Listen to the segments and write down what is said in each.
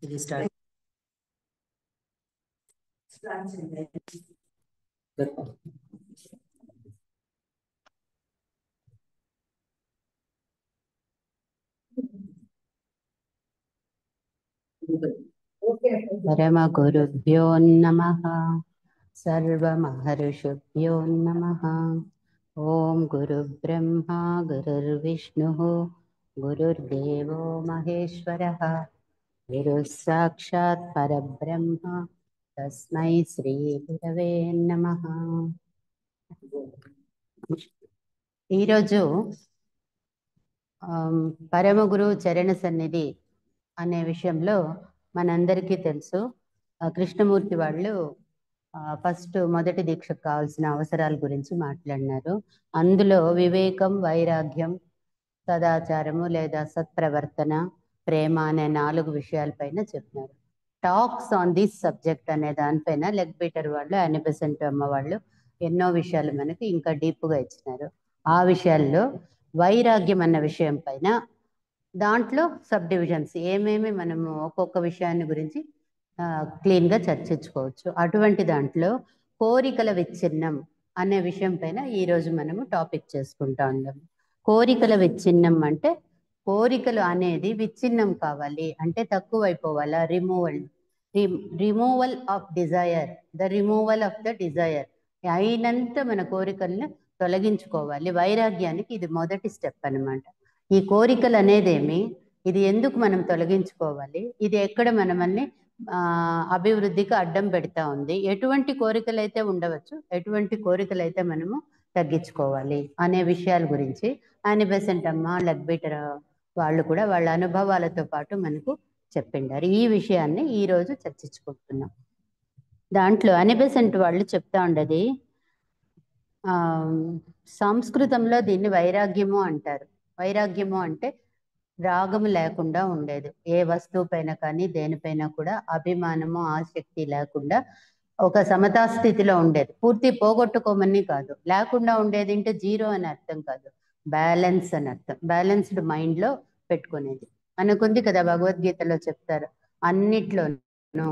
ఇది స్టార్ట్. పరమ గురుభ్యో నమః. సర్వమహర్షిభ్యో నమః. ఓం గురు బ్రహ్మ గురుర్విష్ణు గురుర్దేవో మహేశ్వరః. గురు సాక్షాత్ పరబ్రహ్మ తస్మై శ్రీ గురవే నమః. ఈరోజు పరమ గురువు చరణ సన్నిధి అనే విషయంలో మనందరికీ తెలుసు. కృష్ణమూర్తి వాళ్ళు ఫస్ట్ మొదటి దీక్షకు కావాల్సిన అవసరాల గురించి మాట్లాడినారు. అందులో వివేకం, వైరాగ్యం, సదాచారము లేదా సత్ప్రవర్తన, ప్రేమ అనే 4 విషయాలపైన చెప్పినారు. టాక్స్ ఆన్ దిస్ సబ్జెక్ట్ అనే దానిపైన లెగ్ బీటర్ వాళ్ళు, యానీ బెసెంట్ అమ్మ వాళ్ళు ఎన్నో విషయాలు మనకి ఇంకా డీప్గా ఇచ్చినారు. ఆ విషయాల్లో వైరాగ్యం అన్న విషయం పైన దాంట్లో సబ్ డివిజన్స్ ఏమేమి మనము ఒక్కొక్క విషయాన్ని గురించి క్లీన్గా చర్చించుకోవచ్చు. అటువంటి దాంట్లో కోరికల విచ్ఛిన్నం అనే విషయం పైన ఈరోజు మనము టాపిక్ చేసుకుంటా ఉన్నాం. కోరికల విచ్ఛిన్నం అంటే కోరికలు అనేది విచ్ఛిన్నం కావాలి అంటే తక్కువైపోవాలా, removal of desire, the removal of the desire అయినంత మన కోరికలను తొలగించుకోవాలి. వైరాగ్యానికి ఇది మొదటి స్టెప్ అన్నమాట. ఈ కోరికలు అనేదేమి, ఇది ఎందుకు మనం తొలగించుకోవాలి, ఇది ఎక్కడ మనమన్ని అభివృద్ధికి అడ్డం పెడతా ఉంది, ఎటువంటి కోరికలు అయితే ఉండవచ్చు, ఎటువంటి కోరికలు అయితే మనము తగ్గించుకోవాలి అనే విషయాల గురించి యానీ బెసెంట్ అమ్మ, లెగ్ బీటర్ వాళ్ళు కూడా వాళ్ళ అనుభవాలతో పాటు మనకు చెప్పిండారు. ఈ విషయాన్ని ఈరోజు చర్చించుకుంటున్నాం. దాంట్లో యానీ బెసెంట్ వాళ్ళు చెప్తా ఉండేది, సంస్కృతంలో దీన్ని వైరాగ్యము అంటారు. వైరాగ్యము అంటే రాగము లేకుండా ఉండేది. ఏ వస్తువు పైన కానీ దేనిపైన కూడా అభిమానము, ఆసక్తి లేకుండా ఒక సమతా స్థితిలో ఉండేది. పూర్తి పోగొట్టుకోమని కాదు, లేకుండా ఉండేది అంటే జీరో అని అర్థం కాదు, బ్యాలెన్స్ అని అర్థం. బ్యాలెన్స్డ్ మైండ్లో పెట్టుకునేది. మనకుంది కదా, భగవద్గీతలో చెప్తారు అన్నిట్లోనూ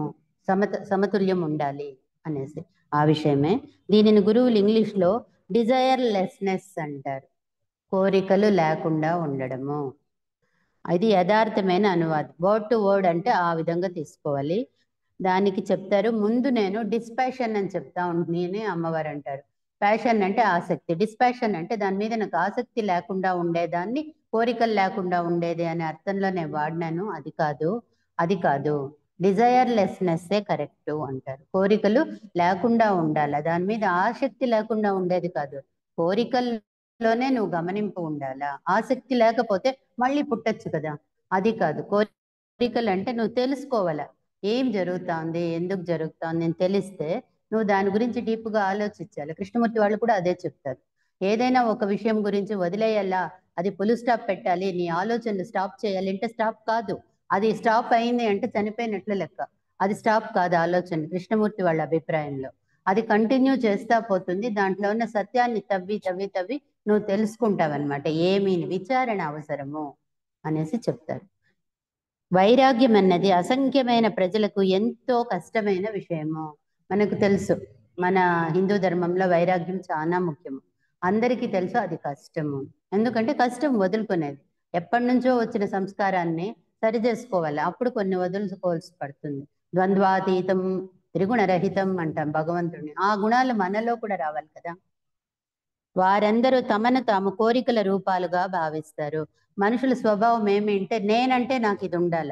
సమతుల్యం ఉండాలి అనేసి. ఆ విషయమే దీనిని గురువులు ఇంగ్లీష్లో డిజైర్లెస్నెస్ అంటారు, కోరికలు లేకుండా ఉండడము. అది యథార్థమైన అనువాదం, వర్డ్ టు వర్డ్ అంటే ఆ విధంగా తీసుకోవాలి. దానికి చెప్తారు, ముందు నేను డిస్పాషన్ అని చెప్తా నేనే అమ్మవారు అంటారు. ప్యాషన్ అంటే ఆసక్తి, డిస్పాషన్ అంటే దాని మీద నాకు ఆసక్తి లేకుండా ఉండేదాన్ని కోరికలు లేకుండా ఉండేది అనే అర్థంలో నేను వాడినాను. అది కాదు డిజైర్లెస్నెస్సే కరెక్ట్ అంటారు. కోరికలు లేకుండా ఉండాలి, దాని మీద ఆసక్తి లేకుండా ఉండేది కాదు. కోరికల్లోనే నువ్వు గమనింపు ఉండాలా, ఆసక్తి లేకపోతే మళ్ళీ పుట్టచ్చు కదా, అది కాదు. కోరికలు అంటే నువ్వు తెలుసుకోవాలా, ఏం జరుగుతుంది, ఎందుకు జరుగుతుంది అని తెలిస్తే నువ్వు దాని గురించి డీప్గా ఆలోచించాలి. కృష్ణమూర్తి వాళ్ళు కూడా అదే చెప్తారు. ఏదైనా ఒక విషయం గురించి వదిలేయాలా, అది ఫుల్ స్టాప్ పెట్టాలి, నీ ఆలోచనలు స్టాప్ చేయాలి అంటే స్టాప్ కాదు. అది స్టాప్ అయింది అంటే చనిపోయినట్లు లెక్క. అది స్టాప్ కాదు ఆలోచన, కృష్ణమూర్తి వాళ్ళ అభిప్రాయంలో. అది కంటిన్యూ చేస్తా పోతుంది. దాంట్లో ఉన్న సత్యాన్ని తవ్వి నువ్వు తెలుసుకుంటావన్నమాట, ఏమీ విచారణ అవసరము అనేసి చెప్తారు. వైరాగ్యం అన్నది అసంఖ్యమైన ప్రజలకు ఎంతో కష్టమైన విషయము. మనకు తెలుసు, మన హిందూ ధర్మంలో వైరాగ్యం చాలా ముఖ్యము. అందరికీ తెలుసు అది కష్టము. ఎందుకంటే కష్టం వదులుకునేది. ఎప్పటి నుంచో వచ్చిన సంస్కారాన్ని సరి చేసుకోవాలి, అప్పుడు కొన్ని వదులుకోవాల్సి పడుతుంది. ద్వంద్వాతీతం త్రిగుణరహితం అంటాం భగవంతుడిని. ఆ గుణాలు మనలో కూడా రావాలి కదా. వారందరూ తమను తాము కోరికల రూపాలుగా భావిస్తారు. మనుషుల స్వభావం ఏమింటే, నేనంటే నాకు ఇది ఉండాల,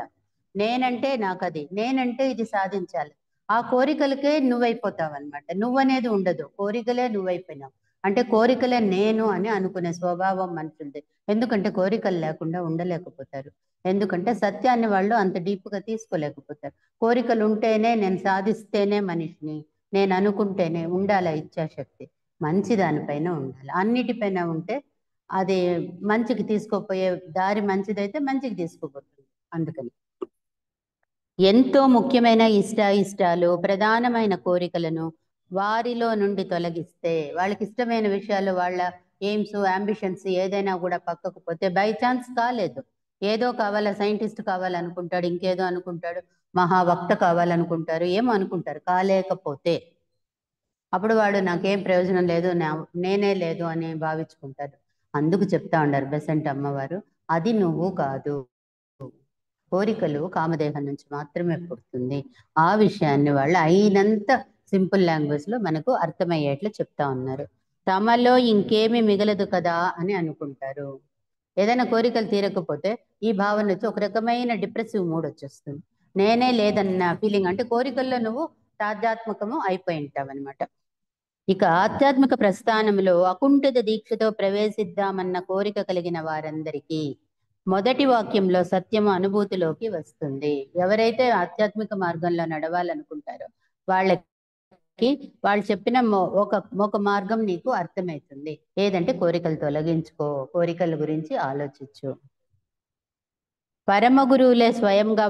నేనంటే నాకు అది, నేనంటే ఇది సాధించాలి. ఆ కోరికలకే నువ్వైపోతావు అనమాట. నువ్వనేది ఉండదు, కోరికలే నువ్వైపోయినావు. అంటే కోరికలే నేను అని అనుకునే స్వభావం మనుషులది. ఎందుకంటే కోరికలు లేకుండా ఉండలేకపోతారు. ఎందుకంటే సత్యాన్ని వాళ్ళు అంత డీప్గా తీసుకోలేకపోతారు. కోరికలు ఉంటేనే, నేను సాధిస్తేనే మనిషిని, నేను అనుకుంటేనే ఉండాల ఇచ్ఛాశక్తి. మంచి దానిపైన ఉండాలి, అన్నిటిపైన ఉంటే అది మంచికి తీసుకోపోయే దారి మంచిదైతే మంచికి తీసుకుపోతుంది. అందుకని ఎంతో ముఖ్యమైన ఇష్టాలు, ప్రధానమైన కోరికలను వారిలో నుండి తొలగిస్తే, వాళ్ళకి ఇష్టమైన విషయాలు, వాళ్ళ ఎయిమ్స్, అంబిషన్స్ ఏదైనా కూడా పక్కకు పోతే, బై ఛాన్స్ కాలేదు, ఏదో కావాలా, సైంటిస్ట్ కావాలనుకుంటాడు, ఇంకేదో అనుకుంటాడు, మహావక్త కావాలనుకుంటారు, ఏమో అనుకుంటారు. కాలేకపోతే అప్పుడు వాడు నాకేం ప్రయోజనం లేదు, నేనే లేదు అని భావించుకుంటారు. అందుకు చెప్తా ఉండారు బెసెంట్ అమ్మవారు, అది నువ్వు కాదు, కోరికలు కామదేహం నుంచి మాత్రమే పుడుతుంది. ఆ విషయాన్ని వాళ్ళు అయినంత సింపుల్ లాంగ్వేజ్ లో మనకు అర్థమయ్యేట్లు చెప్తా ఉన్నారు. తమలో ఇంకేమీ మిగలదు కదా అని అనుకుంటారు. ఏదైనా కోరికలు తీరకపోతే ఈ భావన వచ్చి ఒక రకమైన డిప్రెసివ్ మూడ్ వచ్చేస్తుంది. నేనే లేదన్న ఫీలింగ్, అంటే కోరికల్లో నువ్వు తాదాత్మకము అయిపోయి ఉంటావు అనమాట. ఇక ఆధ్యాత్మిక ప్రస్థానంలో అకుంఠిత దీక్షతో ప్రవేశిద్దామన్న కోరిక కలిగిన వారందరికీ మొదటి వాక్యంలో సత్యము అనుభూతిలోకి వస్తుంది. ఎవరైతే ఆధ్యాత్మిక మార్గంలో నడవాలనుకుంటారో వాళ్ళకి వాళ్ళు చెప్పిన ఒక మార్గం నీకు అర్థమవుతుంది. ఏదంటే కోరికలు తొలగించుకో, కోరికల గురించి ఆలోచించు. పరమ గురువులే స్వయంగా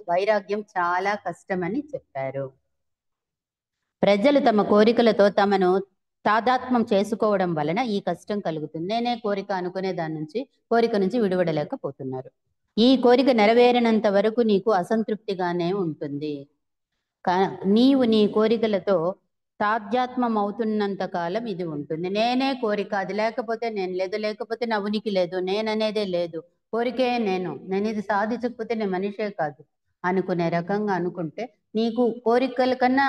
వైరాగ్యం చాలా కష్టమని చెప్పారు. ప్రజలు తమ కోరికలతో తమను తాదాత్మ్యం చేసుకోవడం వలన ఈ కష్టం కలుగుతుంది. నేనే కోరిక అనుకునే కోరిక నుంచి విడివడలేకపోతున్నారు. ఈ కోరిక నెరవేరినంత వరకు నీకు అసంతృప్తిగానే ఉంటుంది. నీవు నీ కోరికలతో తాధ్యాత్మం అవుతున్నంత కాలం ఇది ఉంటుంది. నేనే కోరిక, అది లేకపోతే నేను లేదు, లేకపోతే నా ఉనికి లేదు, నేననేదే లేదు, కోరికే నేను ఇది సాధించకపోతే నేను మనిషే కాదు అనుకునే రకంగా అనుకుంటే నీకు కోరికల కన్నా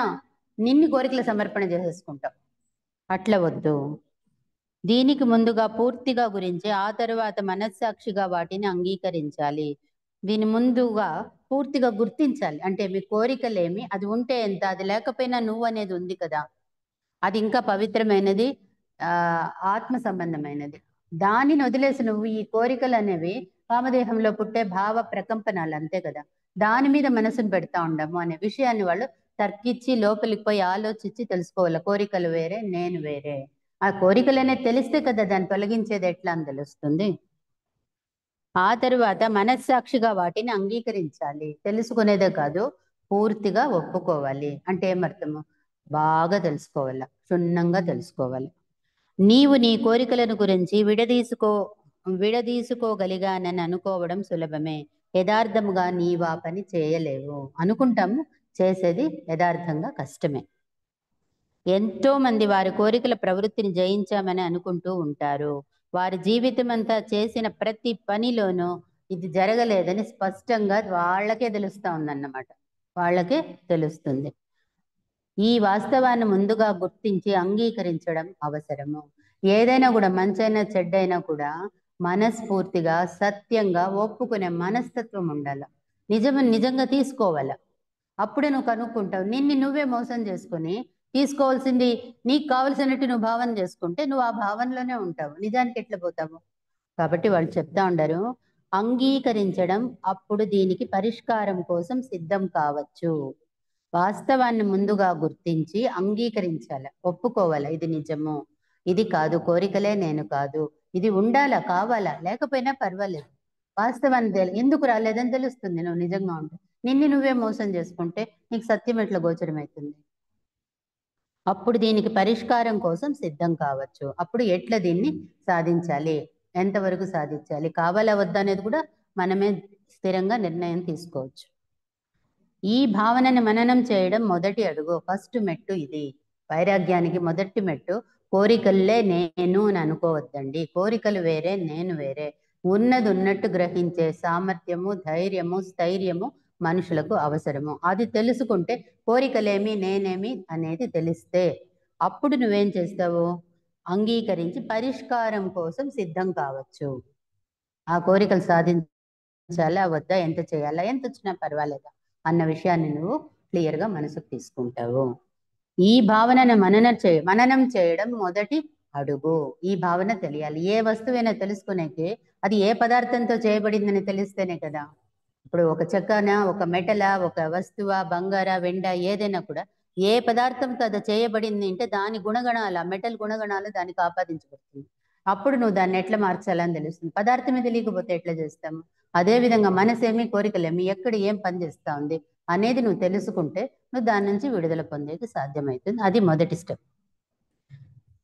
నిన్ని కోరికల సమర్పణ చేసేసుకుంటావు. అట్లా వద్దు. దీనికి ముందుగా పూర్తిగా గురించి ఆ తరువాత మనస్సాక్షిగా వాటిని అంగీకరించాలి. దీని ముందుగా పూర్తిగా గుర్తించాలి. అంటే మీ కోరికలేమి, అది ఉంటే ఎంత, అది లేకపోయినా నువ్వు అనేది ఉంది కదా, అది ఇంకా పవిత్రమైనది, ఆత్మ సంబంధమైనది. దానిని వదిలేసి నువ్వు ఈ కోరికలు అనేవి కామదేహంలో పుట్టే భావ ప్రకంపనాలు అంతే కదా, దాని మీద మనసును పెడతా ఉండము అనే విషయాన్ని వాళ్ళు తర్కించి లోపలికి పోయి ఆలోచించి తెలుసుకోవాలి. కోరికలు వేరే, నేను వేరే. ఆ కోరికలు అనేది తెలిస్తే కదా దాన్ని తొలగించేది ఎట్లా అని తెలుస్తుంది. ఆ తరువాత మనస్సాక్షిగా వాటిని అంగీకరించాలి. తెలుసుకునేదే కాదు, పూర్తిగా ఒప్పుకోవాలి. అంటే ఏమర్థము? బాగా తెలుసుకోవాలి, క్షుణ్ణంగా తెలుసుకోవాలి. నీవు నీ కోరికలను గురించి విడదీసుకోగలిగానని అనుకోవడం సులభమే, యథార్థముగా నీవు ఆ పని చేయలేవు. అనుకుంటాము, చేసేది యథార్థంగా కష్టమే. ఎంతో మంది వారి కోరికల ప్రవృత్తిని జయించామని అనుకుంటూ ఉంటారు. వారి జీవితం అంతా చేసిన ప్రతి పనిలోనూ ఇది జరగలేదని స్పష్టంగా వాళ్ళకే తెలుస్తా ఉందన్నమాట. వాళ్ళకే తెలుస్తుంది. ఈ వాస్తవాన్ని ముందుగా గుర్తించి అంగీకరించడం అవసరము. ఏదైనా కూడా, మంచైనా చెడ్డైనా కూడా మనస్ఫూర్తిగా సత్యంగా ఒప్పుకునే మనస్తత్వం ఉండాలి. నిజంగా తీసుకోవాలి. అప్పుడే నువ్వు కనుక్కుంటావు. నువ్వే మోసం చేసుకుని తీసుకోవాల్సింది నీకు కావలసినట్టు నువ్వు భావన చేసుకుంటే నువ్వు ఆ భావనలోనే ఉంటావు, నిజానికి ఎట్లా పోతావు? కాబట్టి వాళ్ళు చెప్తా ఉండారు, అంగీకరించడం, అప్పుడు దీనికి పరిష్కారం కోసం సిద్ధం కావచ్చు. వాస్తవాన్ని ముందుగా గుర్తించి అంగీకరించాలి, ఒప్పుకోవాలి. ఇది నిజము, ఇది కాదు, కోరికలే నేను కాదు, ఇది ఉండాలా, కావాలా, లేకపోయినా పర్వాలేదు. వాస్తవాన్ని ఎందుకు రాలేదని తెలుస్తుంది నువ్వు నిజంగా ఉంటే. నువ్వే మోసం చేసుకుంటే నీకు సత్యం ఎట్లా గోచరమవుతుంది? అప్పుడు దీనికి పరిష్కారం కోసం సిద్ధం కావచ్చు. అప్పుడు ఎట్లా దీన్ని సాధించాలి, ఎంతవరకు సాధించాలి, కావాలా వద్దా అనేది కూడా మనమే స్థిరంగా నిర్ణయం తీసుకోవచ్చు. ఈ భావనని మననం చేయడం మొదటి అడుగు, ఫస్ట్ మెట్టు ఇది. వైరాగ్యానికి మొదటి మెట్టు కోరికల్లే నేను అని అనుకోవద్దండి. కోరికలు వేరే, నేను వేరే. ఉన్నది ఉన్నట్టు గ్రహించే సామర్థ్యము, ధైర్యము, స్థైర్యము మనుషులకు అవసరము. అది తెలుసుకుంటే కోరికలేమి, నేనేమి అనేది తెలిస్తే అప్పుడు నువ్వేం చేస్తావు? అంగీకరించి పరిష్కారం కోసం సిద్ధం కావచ్చు. ఆ కోరికలు సాధించాలా వద్దా, ఎంత చేయాలా, ఎంత వచ్చినా పర్వాలేదా అన్న విషయాన్ని నువ్వు క్లియర్గా మనసుకు తీసుకుంటావు. ఈ భావనను మననం చేయడం మొదటి అడుగు. ఈ భావన తెలియాలి. ఏ వస్తువైనా తెలుసుకునేకి అది ఏ పదార్థంతో చేయబడిందని తెలిస్తేనే కదా. ఇప్పుడు ఒక చెక్కన, ఒక మెటల, ఒక వస్తువ, బంగార, వెండ, ఏదైనా కూడా ఏ పదార్థంతో అది చేయబడింది అంటే దాని గుణగణాలు, ఆ మెటల్ గుణగణాలు దానికి ఆపాదించబడుతుంది. అప్పుడు నువ్వు దాన్ని ఎట్లా మార్చాలని తెలుస్తుంది. పదార్థమే తెలియకపోతే ఎట్లా చేస్తాము? అదేవిధంగా మనసేమి, కోరికలేమి, ఎక్కడ ఏం పని చేస్తా ఉంది అనేది నువ్వు తెలుసుకుంటే నువ్వు దాని నుంచి విడుదల పొందేది సాధ్యమవుతుంది. అది మొదటి స్టెప్.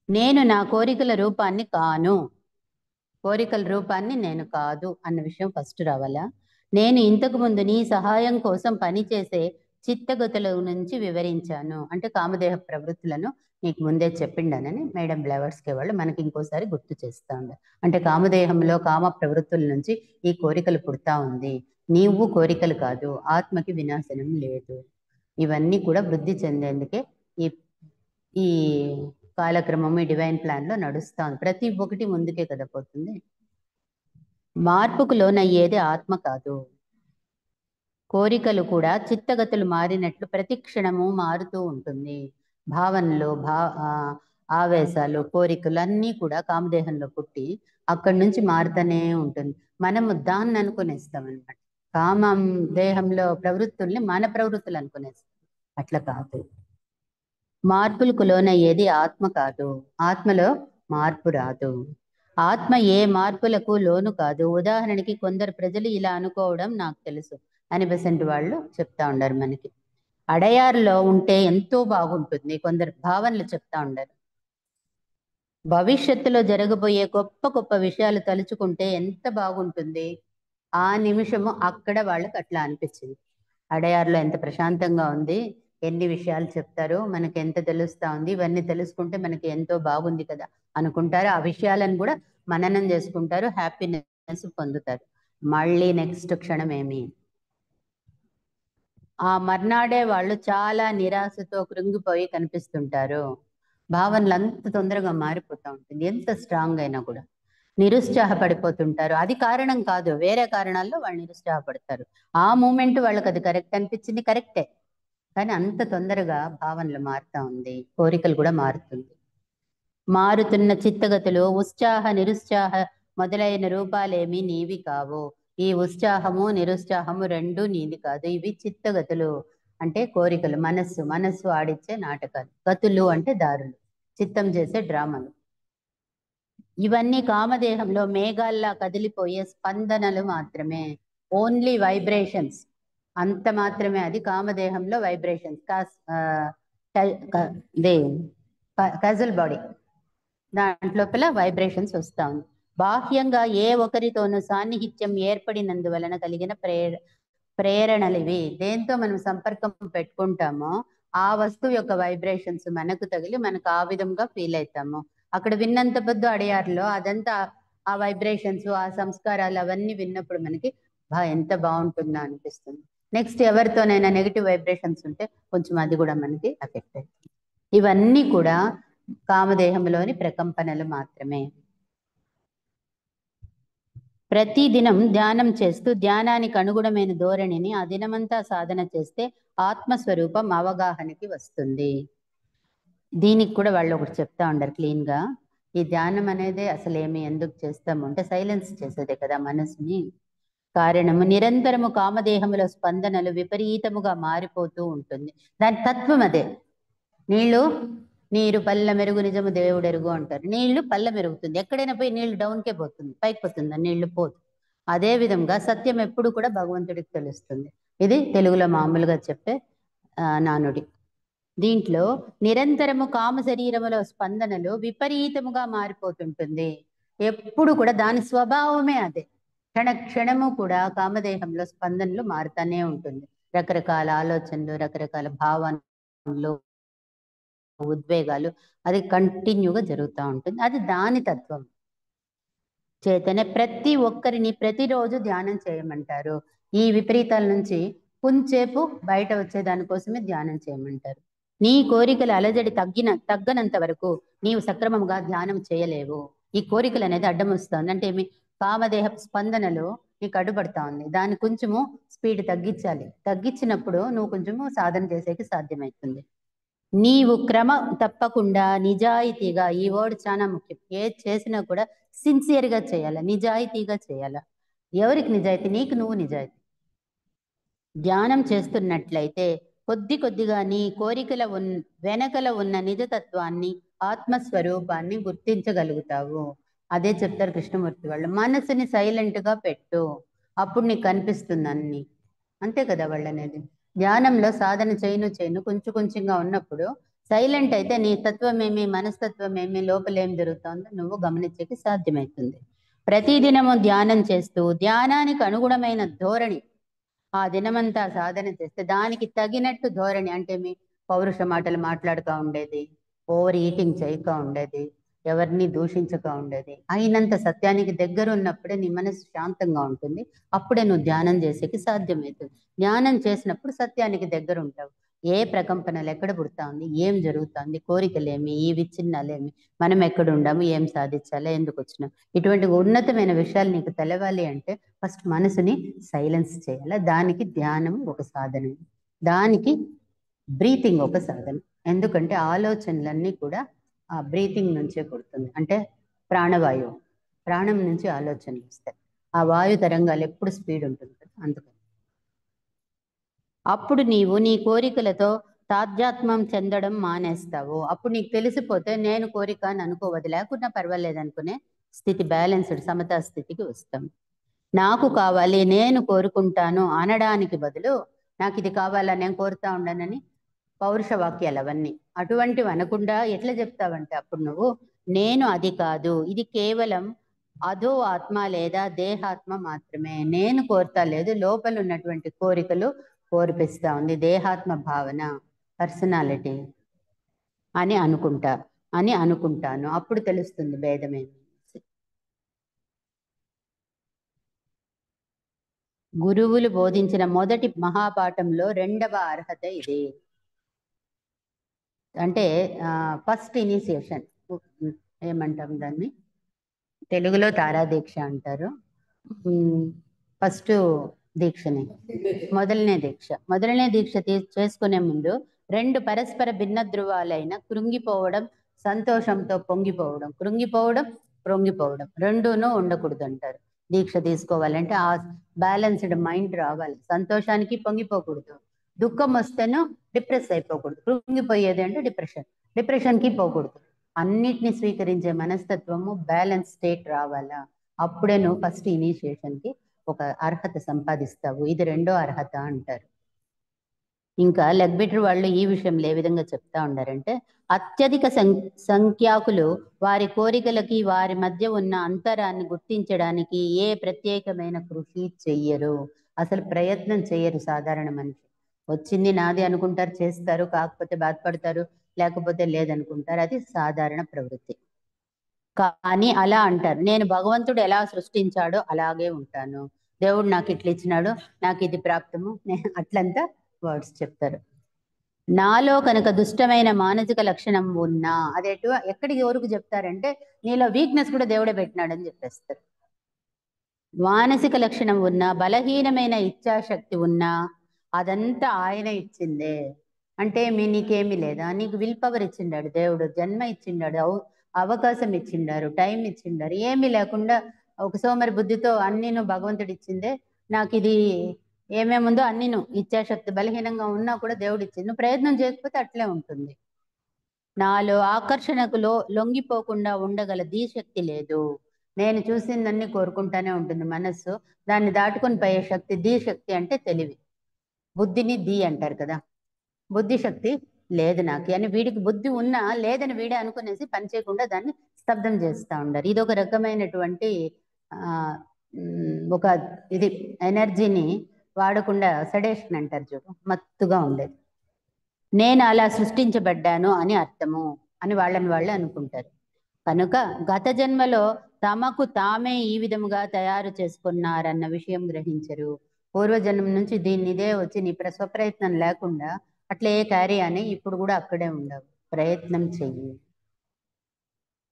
నేను నా కోరికల రూపాన్ని కాను, కోరికల రూపాన్ని నేను కాదు అన్న విషయం ఫస్ట్ రావాలా. నేను ఇంతకు ముందు నీ సహాయం కోసం పనిచేసే చిత్తగతుల నుంచి వివరించాను. అంటే కామదేహ ప్రవృత్తులను నీకు ముందే చెప్పిండానని మేడం బ్లవర్స్కే వాళ్ళు మనకి ఇంకోసారి గుర్తు చేస్తూ ఉండారు. అంటే కామదేహంలో కామ ప్రవృత్తుల నుంచి ఈ కోరికలు పుడతా ఉంది. నీవు కోరికలు కాదు, ఆత్మకి వినాశనం లేదు. ఇవన్నీ కూడా వృద్ధి చెందేందుకే ఈ ఈ కాలక్రమం ఈ డివైన్ ప్లాన్లో నడుస్తూ ఉంది. ప్రతి ఒక్కటి ముందుకే కదా పోతుంది. మార్పుకు లోనయ్యేది ఆత్మ కాదు. కోరికలు కూడా చిత్తగతులు మారినట్లు ప్రతి క్షణము మారుతూ ఉంటుంది. భావనలు, ఆవేశాలు, కోరికలు అన్నీ కూడా కామదేహంలో పుట్టి అక్కడి నుంచి మారుతూనే ఉంటుంది. మనము దాన్ని అనుకునేస్తాం అనమాట. కామం దేహంలో ప్రవృత్తుల్ని మన ప్రవృత్తులు అనుకునేస్తాం. అట్లా కాదు. మార్పులకు లోనయ్యేది ఆత్మ కాదు. ఆత్మలో మార్పు రాదు. ఆత్మ ఏ మార్పులకు లోను కాదు. ఉదాహరణకి కొందరు ప్రజలు ఇలా అనుకోవడం నాకు తెలుసు అని బెసెంట్ వాళ్ళు చెప్తా ఉండారు మనకి. అడయారులో ఉంటే ఎంతో బాగుంటుంది కొందరు భావనలు చెప్తా ఉండారు. భవిష్యత్తులో జరగబోయే గొప్ప గొప్ప విషయాలు తలుచుకుంటే ఎంత బాగుంటుంది. ఆ నిమిషము అక్కడ వాళ్ళకి అట్లా అనిపించింది. అడయారులో ఎంత ప్రశాంతంగా ఉంది, ఎన్ని విషయాలు చెప్తారు, మనకి ఎంత తెలుస్తా ఉంది, ఇవన్నీ తెలుసుకుంటే మనకి ఎంతో బాగుంది కదా అనుకుంటారు. ఆ విషయాలను కూడా మననం చేసుకుంటారు, హ్యాపీనెస్ పొందుతారు. మళ్ళీ నెక్స్ట్ క్షణం ఏమి, ఆ మర్నాడే వాళ్ళు చాలా నిరాశతో కృంగిపోయి కనిపిస్తుంటారు. భావనలు అంత తొందరగా మారిపోతూ ఉంటుంది. ఎంత స్ట్రాంగ్ అయినా కూడా నిరుత్సాహపడిపోతుంటారు. అది కారణం కాదు, వేరే కారణాల్లో వాళ్ళు నిరుత్సాహపడతారు. ఆ మూమెంట్ వాళ్ళకి అది కరెక్ట్ అనిపించింది, కరెక్టే. కానీ అంత తొందరగా భావనలు మారుతా ఉంది, కోరికలు కూడా మారుతుంది. మారుతున్న చిత్తగతులు ఉత్సాహ నిరుత్సాహ మొదలైన రూపాలేమి నీవి కావు. ఈ ఉత్సాహము నిరుత్సాహము రెండు నీది కాదు. ఇవి చిత్తగతులు అంటే కోరికలు, మనస్సు ఆడిచ్చే నాటకాలు. గతులు అంటే దారులు, చిత్తం చేసే డ్రామాలు. ఇవన్నీ కామదేహంలో మేఘాల్లా కదిలిపోయే స్పందనలు మాత్రమే. ఓన్లీ వైబ్రేషన్స్, అంత మాత్రమే. అది కామదేహంలో వైబ్రేషన్స్. కజల్ బాడీ దాంట్లోపల వైబ్రేషన్స్ వస్తా ఉంది. బాహ్యంగా ఏ ఒకరితోనూ సాన్నిహిత్యం ఏర్పడినందువలన కలిగిన ప్రేరణలు ఇవి. దేంతో మనం సంపర్కం పెట్టుకుంటామో ఆ వస్తువు యొక్క వైబ్రేషన్స్ మనకు తగిలి మనకు ఆ విధంగా ఫీల్ అవుతాము. అక్కడ విన్నంత పొద్దు అడయారులో అదంతా ఆ వైబ్రేషన్స్, ఆ సంస్కారాలు అవన్నీ విన్నప్పుడు మనకి ఎంత బాగుంటుందో అనిపిస్తుంది. నెక్స్ట్ ఎవరితోనైనా నెగిటివ్ వైబ్రేషన్స్ ఉంటే కొంచెం అది కూడా మనకి ఎఫెక్ట్ అవుతుంది. ఇవన్నీ కూడా కామదేహంలోని ప్రకంపనలు మాత్రమే. ప్రతి దినం ధ్యానం చేస్తూ ధ్యానానికి అనుగుణమైన ధోరణిని ఆ దినమంతా సాధన చేస్తే ఆత్మస్వరూపం అవగాహనకి వస్తుంది. దీనికి కూడా వాళ్ళు ఒకటి చెప్తా ఉండరు క్లీన్గా. ఈ ధ్యానం అనేది అసలు ఎందుకు చేస్తాము అంటే సైలెన్స్ చేసేదే కదా మనసుని. కారణము నిరంతరము కామదేహముల స్పందనలు విపరీతముగా మారిపోతూ ఉంటుంది. దాని తత్వం అదే. నీరు పల్ల మెరుగు నిజము దేవుడెరుగు అంటారు. నీళ్లు పల్ల మెరుగుతుంది, ఎక్కడైనా పోయి నీళ్లు డౌన్కే పోతుంది, పైకి పోతుంది, నీళ్లు పోదు. అదే విధంగా సత్యం ఎప్పుడు కూడా భగవంతుడికి తెలుస్తుంది. ఇది తెలుగులో మామూలుగా చెప్పే నానుడి. దీంట్లో నిరంతరము కామ శరీరములో స్పందనలు విపరీతముగా మారిపోతుంటుంది. ఎప్పుడు కూడా దాని స్వభావమే అదే. క్షణము కూడా కామదేహంలో స్పందనలు మారుతానే ఉంటుంది. రకరకాల ఆలోచనలు, రకరకాల భావనలు, ఉద్వేగాలు, అది కంటిన్యూగా జరుగుతూ ఉంటుంది. అది దాని తత్వం చేతనే ప్రతి ఒక్కరిని ప్రతిరోజు ధ్యానం చేయమంటారు. ఈ విపరీతాల నుంచి కొంచెంసేపు బయట వచ్చే దానికోసమే ధ్యానం చేయమంటారు. నీ కోరికల అలజడి తగ్గనంత వరకు నీవు సక్రమంగా ధ్యానం చేయలేవు. ఈ కోరికలు అనేది అడ్డం వస్తుంది అంటే ఏమి, కామదేహ స్పందనలు నీకు అడ్డుపడతా ఉంది. దాన్ని కొంచెము స్పీడ్ తగ్గించాలి. తగ్గించినప్పుడు నువ్వు కొంచెము సాధన చేసేకి సాధ్యమవుతుంది. నీవు క్రమం తప్పకుండా నిజాయితీగా, ఈ వర్డ్ చాలా ముఖ్యం, ఏది చేసినా కూడా సిన్సియర్గా చేయాలి, నిజాయితీగా చేయాలి. ఎవరికి నిజాయితీ? నీకు నువ్వు నిజాయితీ. ధ్యానం చేస్తున్నట్లయితే కొద్దిగా నీ కోరికల వెనకల ఉన్న నిజతత్వాన్ని, ఆత్మస్వరూపాన్ని గుర్తించగలుగుతావు. అదే చెప్తారు కృష్ణమూర్తి వాళ్ళు. మనసుని సైలెంట్గా పెట్టు, అప్పుడు నీకు కనిపిస్తుంది అన్ని. అంతే కదా వాళ్ళు అనేది. ధ్యానంలో సాధన చేయను కొంచెంగా ఉన్నప్పుడు సైలెంట్ అయితే నీ తత్వం ఏమి, మనస్తత్వం ఏమి, లోపల ఏం జరుగుతుందో నువ్వు గమనించేకి సాధ్యమవుతుంది. ప్రతిదినము ధ్యానం చేస్తూ ధ్యానానికి అనుగుణమైన ధోరణి ఆ దినమంతా సాధన చేస్తే దానికి తగినట్టు ధోరణి అంటే మీ పౌరుష మాటలు మాట్లాడుతూ ఉండేది, ఓవర్ ఈటింగ్ చేయక ఉండేది, ఎవరిని దూషించక ఉండేది, అయినంత సత్యానికి దగ్గర ఉన్నప్పుడే నీ మనసు శాంతంగా ఉంటుంది. అప్పుడే నువ్వు ధ్యానం చేసేకి సాధ్యమవుతుంది. ధ్యానం చేసినప్పుడు సత్యానికి దగ్గర ఉంటావు. ఏ ప్రకంపనలు ఎక్కడ పుడతా ఉంది, ఏం జరుగుతుంది, కోరికలేమి, ఈ విచ్ఛిన్నాలేమి, మనం ఎక్కడ ఉండాము, ఏం సాధించాలా, ఎందుకు వచ్చినాం, ఇటువంటి ఉన్నతమైన విషయాలు నీకు తెలవాలి అంటే ఫస్ట్ మనసుని సైలెన్స్ చేయాలి. దానికి ధ్యానం ఒక సాధన, దానికి బ్రీతింగ్ ఒక సాధన. ఎందుకంటే ఆలోచనలన్నీ కూడా ఆ బ్రీతింగ్ నుంచే పుడుతుంది. అంటే ప్రాణవాయువు, ప్రాణం నుంచి ఆలోచనలు వస్తాయి. ఆ వాయు తరంగాలు ఎప్పుడు స్పీడ్ ఉంటుంది కదా, అందుకని అప్పుడు నీవు నీ కోరికలతో తాధ్యాత్మం చెందడం మానేస్తావు. అప్పుడు నీకు తెలిసిపోతే నేను కోరిక అని అనుకోవద్దు, లేకున్నా పర్వాలేదు అనుకునే స్థితి, బ్యాలెన్స్డ్ సమతా స్థితికి వస్తాం. నాకు కావాలి, నేను కోరుకుంటాను అనడానికి బదులు నాకు ఇది కావాలా, నేను కోరుతా ఉండనని పౌరుష వాక్యాలు అవన్నీ అటువంటివి అనకుండా ఎట్లా చెప్తావంటే అప్పుడు నువ్వు నేను అది కాదు, ఇది కేవలం అధో ఆత్మ లేదా దేహాత్మ మాత్రమే, నేను కోరుతా లేదు, లోపల ఉన్నటువంటి కోరికలు కోరిపిస్తా ఉంది, దేహాత్మ భావన, పర్సనాలిటీ అని అనుకుంటాను. అప్పుడు తెలుస్తుంది భేదమేమి. గురువులు బోధించిన మొదటి మహాపాఠంలో రెండవ అర్హత ఇది. అంటే ఫస్ట్ ఇనిషియేషన్ ఏమంటాం దాన్ని, తెలుగులో తారాదీక్ష అంటారు. ఫస్ట్ దీక్షని మొదలనే దీక్ష చేసుకునే ముందు రెండు పరస్పర భిన్న ధృవాలైన కృంగిపోవడం, సంతోషంతో పొంగిపోవడం, కృంగిపోవడం రెండూనూ ఉండకూడదు అంటారు. దీక్ష తీసుకోవాలంటే ఆ బ్యాలెన్స్డ్ మైండ్ రావాలి. సంతోషానికి పొంగిపోకూడదు, దుఃఖం వస్తేనూ డిప్రెస్ అయిపోకూడదు, కృంగిపోయేది అంటే డిప్రెషన్కి పోకూడదు. అన్నిటిని స్వీకరించే మనస్తత్వము, బ్యాలెన్స్ స్టేట్ రావాలా. అప్పుడే నువ్వు ఫస్ట్ ఇనిషియేషన్కి ఒక అర్హత సంపాదిస్తావు. ఇది రెండో అర్హత అంటారు. ఇంకా లెగ్బిటర్ వాళ్ళు ఈ విషయంలో ఏ విధంగా చెప్తా ఉండారంటే, అత్యధిక సంఖ్యాకులు వారి కోరికలకి వారి మధ్య ఉన్న అంతరాన్ని గుర్తించడానికి ఏ ప్రత్యేకమైన కృషి చెయ్యరు, అసలు ప్రయత్నం చెయ్యరు. సాధారణ మనిషి వచ్చింది నాది అనుకుంటారు, చేస్తారు, కాకపోతే బాధపడతారు, లేకపోతే లేదనుకుంటారు. అది సాధారణ ప్రవృత్తి. కానీ అలా అంటారు, నేను భగవంతుడు ఎలా సృష్టించాడో అలాగే ఉంటాను, దేవుడు నాకు ఇట్లా ఇచ్చినాడు, నాకు ఇది ప్రాప్తము, అట్లంతా వర్డ్స్ చెప్తారు. నాలో కనుక దుష్టమైన మానసిక లక్షణం ఉన్నా, అదేటు ఎక్కడికి ఎవరికి చెప్తారంటే నీలో వీక్నెస్ కూడా దేవుడే పెట్టినాడని చెప్పేస్తారు. మానసిక లక్షణం ఉన్నా, బలహీనమైన ఇచ్ఛాశక్తి ఉన్నా, అదంతా ఆయన ఇచ్చిందే. అంటే నీకేమీ లేదా, నీకు విల్ పవర్ ఇచ్చిండాడు దేవుడు, జన్మ ఇచ్చిండాడు, అవకాశం ఇచ్చిండారు, టైం ఇచ్చిండారు. ఏమీ లేకుండా ఒక సోమరి బుద్ధితో అన్నీను భగవంతుడు ఇచ్చిందే, నాకు ఇది ఏమేముందో అన్నీను ఇచ్ఛాశక్తి బలహీనంగా ఉన్నా కూడా దేవుడు ఇచ్చింది. నువ్వు ప్రయత్నం చేయకపోతే అట్లే ఉంటుంది. నాలో ఆకర్షణకు లొంగిపోకుండా ఉండగల ధీశక్తి లేదు. నేను చూసిందన్నీ కోరుకుంటానే ఉంటుంది మనస్సు, దాన్ని దాటుకొని పోయే శక్తి ధీశక్తి అంటే తెలివి. బుద్ధిని ధీ అంటారు కదా, బుద్ధి శక్తి లేదు నాకు అని. వీడికి బుద్ధి ఉన్నా లేదని వీడే అనుకునేసి పని చేయకుండా దాన్ని స్తబ్దం చేస్తూ ఉండారు. ఇది ఒక రకమైనటువంటి ఒక ఇది ఎనర్జీని వాడకుండా సెడేషన్ అంటారు చూడు, మత్తుగా ఉండేది. నేను అలా సృష్టించబడ్డాను అని అర్థము అని వాళ్ళని అనుకుంటారు. కనుక గత జన్మలో తమకు తామే ఈ విధముగా తయారు చేసుకున్నారన్న విషయం గ్రహించరు. పూర్వజన్మ నుంచి ఇదే వచ్చి నీ స్వప్రయత్నం లేకుండా అట్లే క్యారీ అని ఇప్పుడు కూడా అక్కడే ఉండవు. ప్రయత్నం చెయ్యి.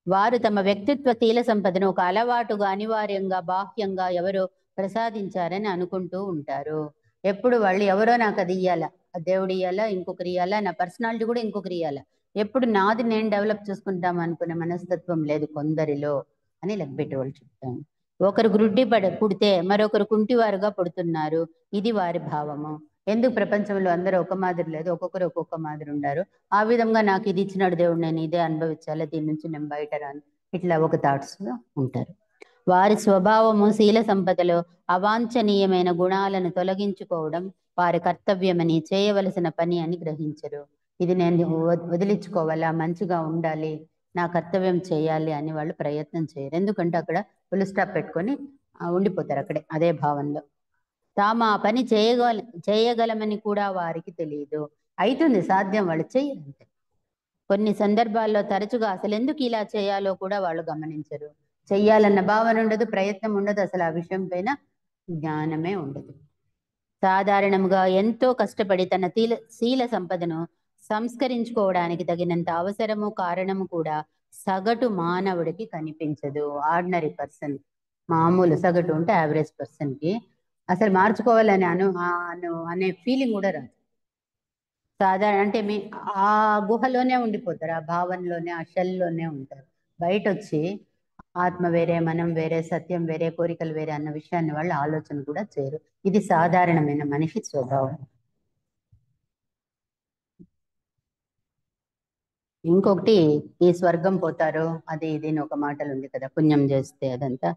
వారు తమ వ్యక్తిత్వ శీల సంపదను ఒక అలవాటుగా, అనివార్యంగా, బాహ్యంగా ఎవరో ప్రసాదించారని అనుకుంటూ ఉంటారు. ఎప్పుడు వాళ్ళు ఎవరో నాకు అది ఇయ్యాలా, దేవుడు ఇయ్యాలా, ఇంకొకరు ఇయ్యాలా, నా పర్సనాలిటీ కూడా ఇంకొకరు ఇయ్యాలా, ఎప్పుడు నాది నేను డెవలప్ చేసుకుంటాం అనుకునే మనస్తత్వం లేదు కొందరిలో అని లెగ్బెట్టి వాళ్ళు చెప్తాను. ఒకరు గ్రుడ్డి పుడితే మరొకరు కుంటివారుగా పుడుతున్నారు, ఇది వారి భావము. ఎందుకు ప్రపంచంలో అందరూ ఒక మాదిరి లేదు, ఒక్కొక్కరు ఒక్కొక్క మాదిరి ఉండారు. ఆ విధంగా నాకు ఇది ఇచ్చినాడు దేవుడు, నేను ఇదే అనుభవించాలి, దీని నుంచి నేను బయట రాను, ఇట్లా ఒక థాట్స్లో ఉంటారు. వారి స్వభావము శీల సంపదలో అవాంఛనీయమైన గుణాలను తొలగించుకోవడం వారి కర్తవ్యమని, చేయవలసిన పని అని గ్రహించరు. ఇది నేను వదిలించుకోవాలా, మంచిగా ఉండాలి, నా కర్తవ్యం చేయాలి అని వాళ్ళు ప్రయత్నం చేయరు. ఎందుకంటే అక్కడ ఫుల్ స్టాప్ పెట్టుకొని ఉండిపోతారు అక్కడే అదే భావనలో. తాము ఆ పని చేయగలమని కూడా వారికి తెలియదు. అవుతుంది సాధ్యం, వాళ్ళు చెయ్యరంతే. కొన్ని సందర్భాల్లో తరచుగా అసలు ఎందుకు ఇలా చేయాలో కూడా వాళ్ళు గమనించరు. చెయ్యాలన్న భావన ఉండదు, ప్రయత్నం ఉండదు, అసలు ఆ విషయం పైన జ్ఞానమే ఉండదు. సాధారణంగా ఎంతో కష్టపడి తన శీల సంపదను సంస్కరించుకోవడానికి తగినంత అవసరము కారణము కూడా సగటు మానవుడికి కనిపించదు. ఆర్డినరీ పర్సన్, మామూలు సగటు ఉంటే యావరేజ్ పర్సన్కి అసలు మార్చుకోవాలని అనే ఫీలింగ్ కూడా రాదు. సాధారణ అంటే ఆ గుహలోనే ఉండిపోతారు, ఆ భావనలోనే, ఆ షెల్లోనే ఉంటారు. బయట వచ్చి ఆత్మ వేరే, మనం వేరే, సత్యం వేరే, కోరికలు వేరే అన్న విషయాన్ని వాళ్ళు ఆలోచన కూడా చేయరు. ఇది సాధారణమైన మనిషి స్వభావం. ఇంకొకటి, ఈ స్వర్గం పోతారు అది ఇది అని ఒక మాటలు ఉంది కదా, పుణ్యం చేస్తే అదంతా.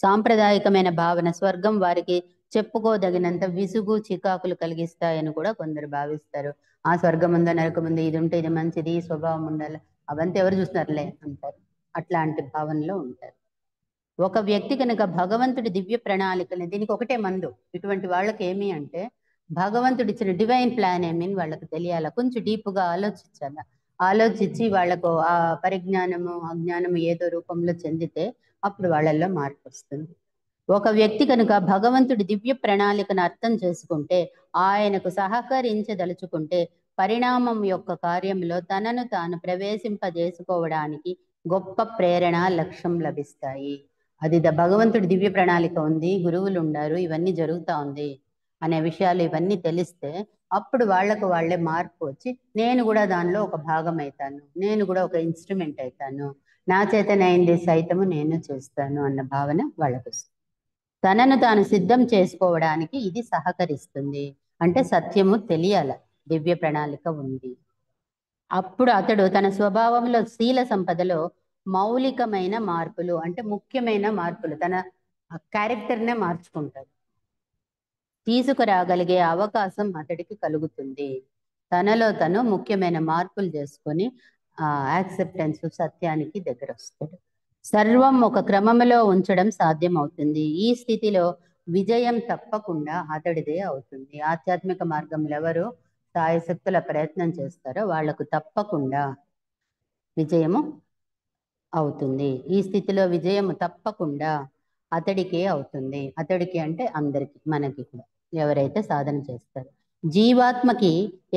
సాంప్రదాయకమైన భావన స్వర్గం వారికి చెప్పుకోదగినంత విసుగు చికాకులు కలిగిస్తాయని కూడా కొందరు భావిస్తారు. ఆ స్వర్గం ఉందా నరకం ఉంది, ఇది ఉంటే ఇది మంచిది, ఈ స్వభావం ఉండాలి, అవంతా ఎవరు చూస్తున్నారులే అంటారు. అట్లాంటి భావనలో ఉంటారు. ఒక వ్యక్తి కనుక భగవంతుడి దివ్య ప్రణాళికని, దీనికి ఒకటే మందు ఇటువంటి వాళ్ళకి ఏమి అంటే, భగవంతుడి ఇచ్చిన డివైన్ ప్లాన్ ఏమని వాళ్ళకి తెలియాల, కొంచెం డీప్గా ఆలోచించాల. ఆలోచించి వాళ్లకు ఆ పరిజ్ఞానము అజ్ఞానము ఏదో రూపంలో చెందితే అప్పుడు వాళ్ళల్లో మార్పు వస్తుంది. ఒక వ్యక్తి కనుక భగవంతుడి దివ్య ప్రణాళికను అర్థం చేసుకుంటే, ఆయనకు సహకరించదలుచుకుంటే పరిణామం యొక్క కార్యంలో తనను తాను ప్రవేశింపజేసుకోవడానికి గొప్ప ప్రేరణ లక్ష్యం లభిస్తాయి. అది భగవంతుడి దివ్య ప్రణాళిక ఉంది, గురువులు ఉన్నారు, ఇవన్నీ జరుగుతూ ఉంది అనే విషయాలు ఇవన్నీ తెలిస్తే అప్పుడు వాళ్లకు వాళ్లే మార్పు వచ్చి, నేను కూడా దానిలో ఒక భాగం అవుతాను, నేను కూడా ఒక ఇన్స్ట్రుమెంట్ అవుతాను, నా చేతనైంది సైతము నేను చేస్తాను అన్న భావన వాళ్ళకు వస్తుంది. తనను తాను సిద్ధం చేసుకోవడానికి ఇది సహకరిస్తుంది. అంటే సత్యము తెలియాల, దివ్య ప్రణాళిక ఉంది. అప్పుడు అతడు తన స్వభావంలో శీల సంపదలో మౌలికమైన మార్పులు, అంటే ముఖ్యమైన మార్పులు, తన క్యారెక్టర్నే మార్చుకుంటాడు, తీసుకురాగలిగే అవకాశం అతడికి కలుగుతుంది. తనలో తను ముఖ్యమైన మార్పులు చేసుకొని యాక్సెప్టెన్స్, సత్యానికి దగ్గర వస్తాడు. సర్వం ఒక క్రమంలో ఉంచడం సాధ్యం అవుతుంది. ఈ స్థితిలో విజయం తప్పకుండా అతడిదే అవుతుంది. ఆధ్యాత్మిక మార్గంలో ఎవరు సాయశక్తుల ప్రయత్నం చేస్తారో వాళ్లకు తప్పకుండా విజయము అవుతుంది. ఈ స్థితిలో విజయము తప్పకుండా అతడికే అవుతుంది. అతడికి అంటే అందరికి, మనకి కూడా, ఎవరైతే సాధన చేస్తారో. జీవాత్మకి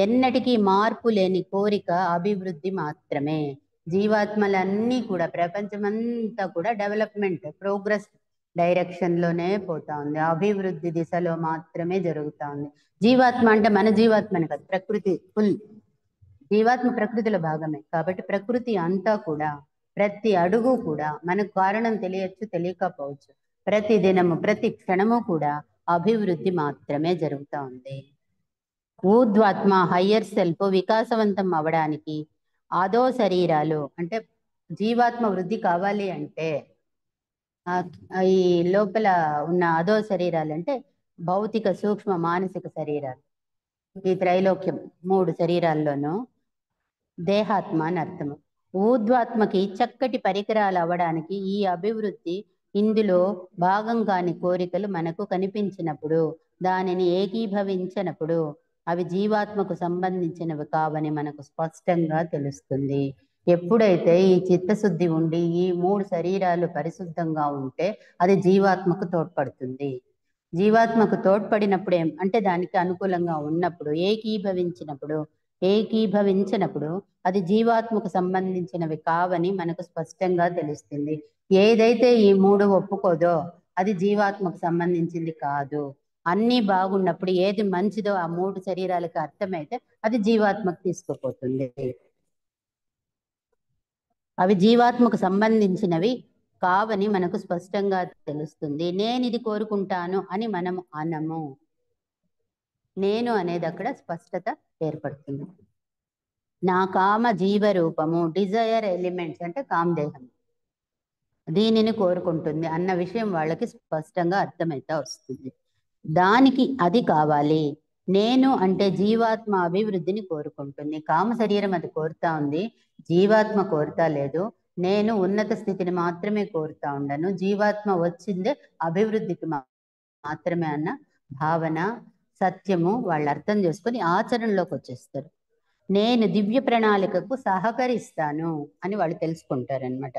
ఎన్నటికీ మార్పు లేని కోరిక అభివృద్ధి మాత్రమే. జీవాత్మలన్నీ కూడా, ప్రపంచమంతా కూడా డెవలప్మెంట్, ప్రోగ్రెస్ డైరెక్షన్లోనే పోతా ఉంది, అభివృద్ధి దిశలో మాత్రమే జరుగుతూ ఉంది. జీవాత్మ అంటే మన జీవాత్మని కాదు, ప్రకృతి ఫుల్. జీవాత్మ ప్రకృతిలో భాగమే కాబట్టి ప్రకృతి అంతా కూడా, ప్రతి అడుగు కూడా మనకు కారణం తెలియచ్చు, తెలియకపోవచ్చు, ప్రతి దినము ప్రతి క్షణము కూడా అభివృద్ధి మాత్రమే జరుగుతూ ఉంది. ఊర్ధ్వాత్మ, హయ్యర్ సెల్ఫ్ వికాసవంతం అవ్వడానికి అదో శరీరాలు, అంటే జీవాత్మ వృద్ధి కావాలి అంటే ఈ లోపల ఉన్న అదో శరీరాలు అంటే భౌతిక, సూక్ష్మ, మానసిక శరీరాలు, ఈ త్రైలోక్యం 3 శరీరాల్లోనూ దేహాత్మ అని అర్థము. ఊర్ధ్వాత్మకి చక్కటి పరికరాలు అవ్వడానికి ఈ అభివృద్ధి, ఇందులో భాగం కాని కోరికలు మనకు కనిపించినప్పుడు, దానిని ఏకీభవించినప్పుడు అవి జీవాత్మకు సంబంధించినవి కావని మనకు స్పష్టంగా తెలుస్తుంది. ఎప్పుడైతే ఈ చిత్తశుద్ధి ఉండి ఈ 3 శరీరాలు పరిశుద్ధంగా ఉంటే అది జీవాత్మకు తోడ్పడుతుంది. జీవాత్మకు తోడ్పడినప్పుడు అంటే దానికి అనుకూలంగా ఉన్నప్పుడు, ఏకీభవించినప్పుడు అది జీవాత్మకు సంబంధించినవి కావని మనకు స్పష్టంగా తెలుస్తుంది. ఏదైతే ఈ 3 ఒప్పుకోదో అది జీవాత్మకు సంబంధించింది కాదు. అన్నీ బాగున్నప్పుడు ఏది మంచిదో ఆ 3 శరీరాలకు అర్థమైతే అది జీవాత్మకు తీసుకుపోతుంది. అవి జీవాత్మకు సంబంధించినవి కావని మనకు స్పష్టంగా తెలుస్తుంది. నేను ఇది కోరుకుంటాను అని మనం అనము. నేను అనేది అక్కడ స్పష్టత ఏర్పడుతుంది. నా కామ జీవ రూపము, డిజైర్ ఎలిమెంట్స్ అంటే కామదేహం, దీనిని కోరుకుంటుంది అన్న విషయం వాళ్ళకి స్పష్టంగా అర్థమైతే వస్తుంది. దానికి అది కావాలి, నేను అంటే జీవాత్మ అభివృద్ధిని కోరుకుంటుంది. కామ శరీరం అది కోరుతా ఉంది, జీవాత్మ కోరుతా లేదు. నేను ఉన్నత స్థితిని మాత్రమే కోరుతా ఉండను, జీవాత్మ వచ్చిందే అభివృద్ధికి మాత్రమే అన్న భావన, సత్యము వాళ్ళు అర్థం చేసుకొని ఆచరణలోకి వచ్చేస్తారు. నేను దివ్య ప్రణాళికకు సహకరిస్తాను అని వాళ్ళు తెలుసుకుంటారనమాట.